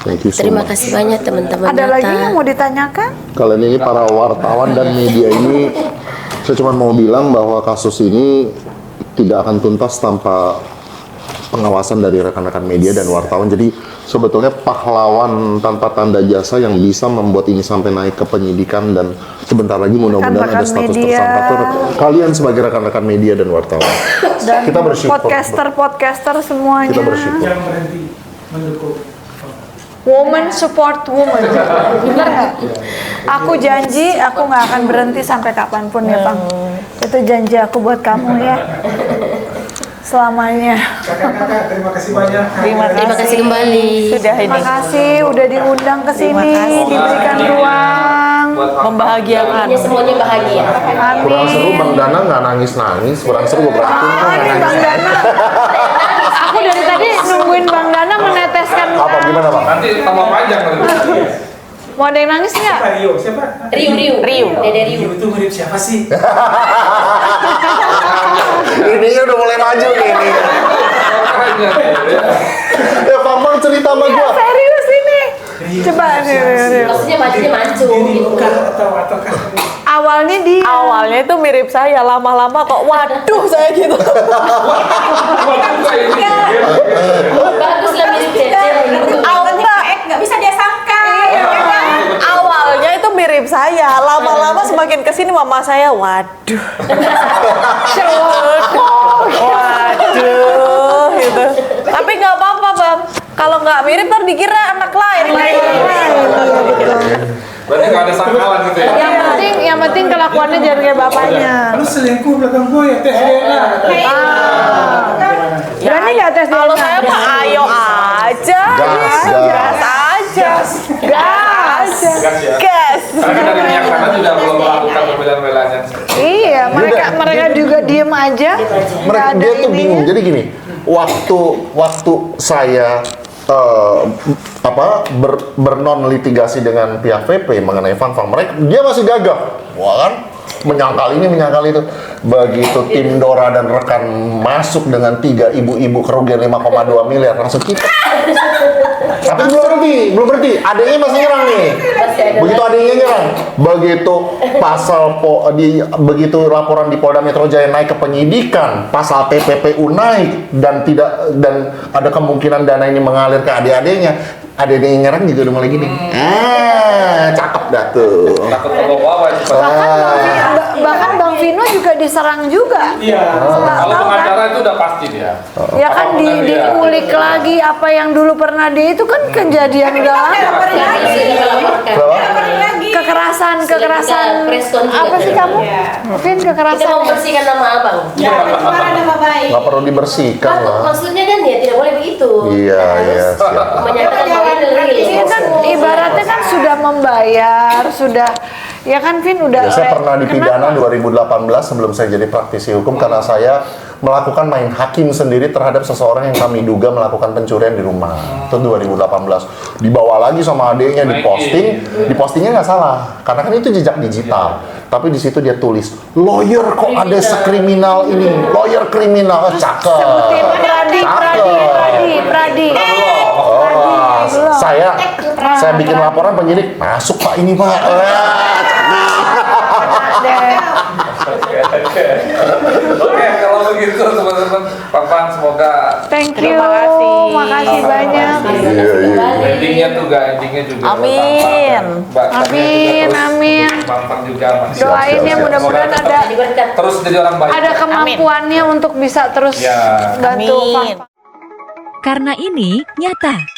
Thank you so Terima much. kasih banyak teman-teman. Ada Nata. lagi yang mau ditanyakan? Kalian ini para wartawan dan media ini, saya cuma mau bilang bahwa kasus ini tidak akan tuntas tanpa pengawasan dari rekan-rekan media dan wartawan. Jadi sebetulnya pahlawan tanpa tanda jasa yang bisa membuat ini sampai naik ke penyidikan, dan sebentar lagi mudah-mudahan ada Rekan-rekan status media. tersangka tuh kalian sebagai rekan-rekan media dan wartawan. Dan Kita bersyukur. podcaster semuanya. Kita bersyukur. Jangan berhenti mendukung. Woman support woman. Benar nggak? Aku janji aku nggak akan berhenti sampai kapanpun ya Bang. Itu janji aku buat kamu ya. Selamanya. Kakak-kakak, terima kasih banyak. Terima kasih kembali. Sudah ini. Terima kasih udah diundang ke Terima sini, kasih. diberikan ruang. Membahagiakan. Ya, semuanya bahagia. Kurang seru Amin. Bang Dana nggak nangis-nangis, kurang seru berarti kok nggak Ini Bang nangis. Dana. Aku dari tadi nungguin Bang Dana meneteskan. Apa gimana Bang? Nanti tambah panjang lagi. Mau ada yang nangis nggak? Siapa Rio? Siapa? Riu. Dede Riu. Rio itu mirip siapa sih? Ini udah mulai maju nih. Ini. Ya Bang cerita sama gua. Serius ini. Rio Coba itu siapa sih? Maksudnya majunya maju Diri gitu. bukan atau Awalnya dia. Awalnya itu mirip saya, lama-lama kok waduh saya gitu. Bagus lah mirip Cece gitu. Nggak bisa dia sangka. Awalnya itu mirip saya, lama-lama semakin kesini mama saya waduh. Waduh gitu. Tapi nggak apa-apa Bang. Kalau nggak mirip ntar dikira anak lain. Berarti nggak ada sangkalan gitu ya? Yang penting kelakuannya jangan kayak bapaknya. Lu selingkuh belakang gue ya tes DNA. Berani nggak tes Kalau DNA? saya mah ayo aja. Gas. aja. Gas. Gas ya? Gas. Karena kan dari pihak sana juga belum melakukan pembelaan-pembelaannya. Iya, mereka juga diem aja. Mereka Nggak ada dia tuh ininya. bingung. Jadi gini, waktu saya bernon litigasi dengan pihak VP mengenai Fang-Fang, dia masih gagah, wah kan, menyangkal ini menyangkal itu. Begitu tim Dora dan rekan masuk dengan 3 ibu-ibu kerugian 5,2 miliar langsung kita. Tapi belum berhenti, adanya masih nyerang nih. Begitu adanya nyerang, begitu begitu laporan di Polda Metro Jaya naik ke penyidikan, pasal TPPU naik dan ada kemungkinan dana ini mengalir ke adik-adiknya. Adik-adiknya nyerang juga udah mulai gini. Cakep dah tuh. Takut terbawa Bahkan Bang Vino juga diserang juga. Iya. Kalau pengacara itu udah pasti dia. Ya kan diulik lagi apa yang dulu pernah itu kan kejadian udah lama. Kekerasan apa sih kamu? Vin, Kita kekerasan. mau bersihkan nama abang. Nggak perlu dibersihkan lah. Maksudnya kan ya tidak boleh begitu. Iya, siap. Menyatakan bahwa itu real. Ini kan ibaratnya kan sudah membayar, sudah ya kan Vin udah. Ya, saya pernah dipidana 2018 sebelum saya jadi praktisi hukum karena saya melakukan main hakim sendiri terhadap seseorang yang kami duga melakukan pencurian di rumah. Itu 2018. Dibawa lagi sama adiknya, dipostingnya nggak salah karena kan itu jejak digital. Tapi di situ dia tulis lawyer kok ada sekriminal ini, lawyer kriminal, cakep. Pradi. Saya bikin laporan penyidik, masuk Pak ini Pak. Oke, kalau begitu teman-teman, Fang-Fang semoga Thank you. Makasih banyak. endingnya juga Amin. Amin. Fang-Fang juga masih Doain ya mudah-mudahan ada terus jadi orang baik. ada kemampuannya untuk bisa terus Ya. bantu Amin. Fang-Fang. Karena ini nyata.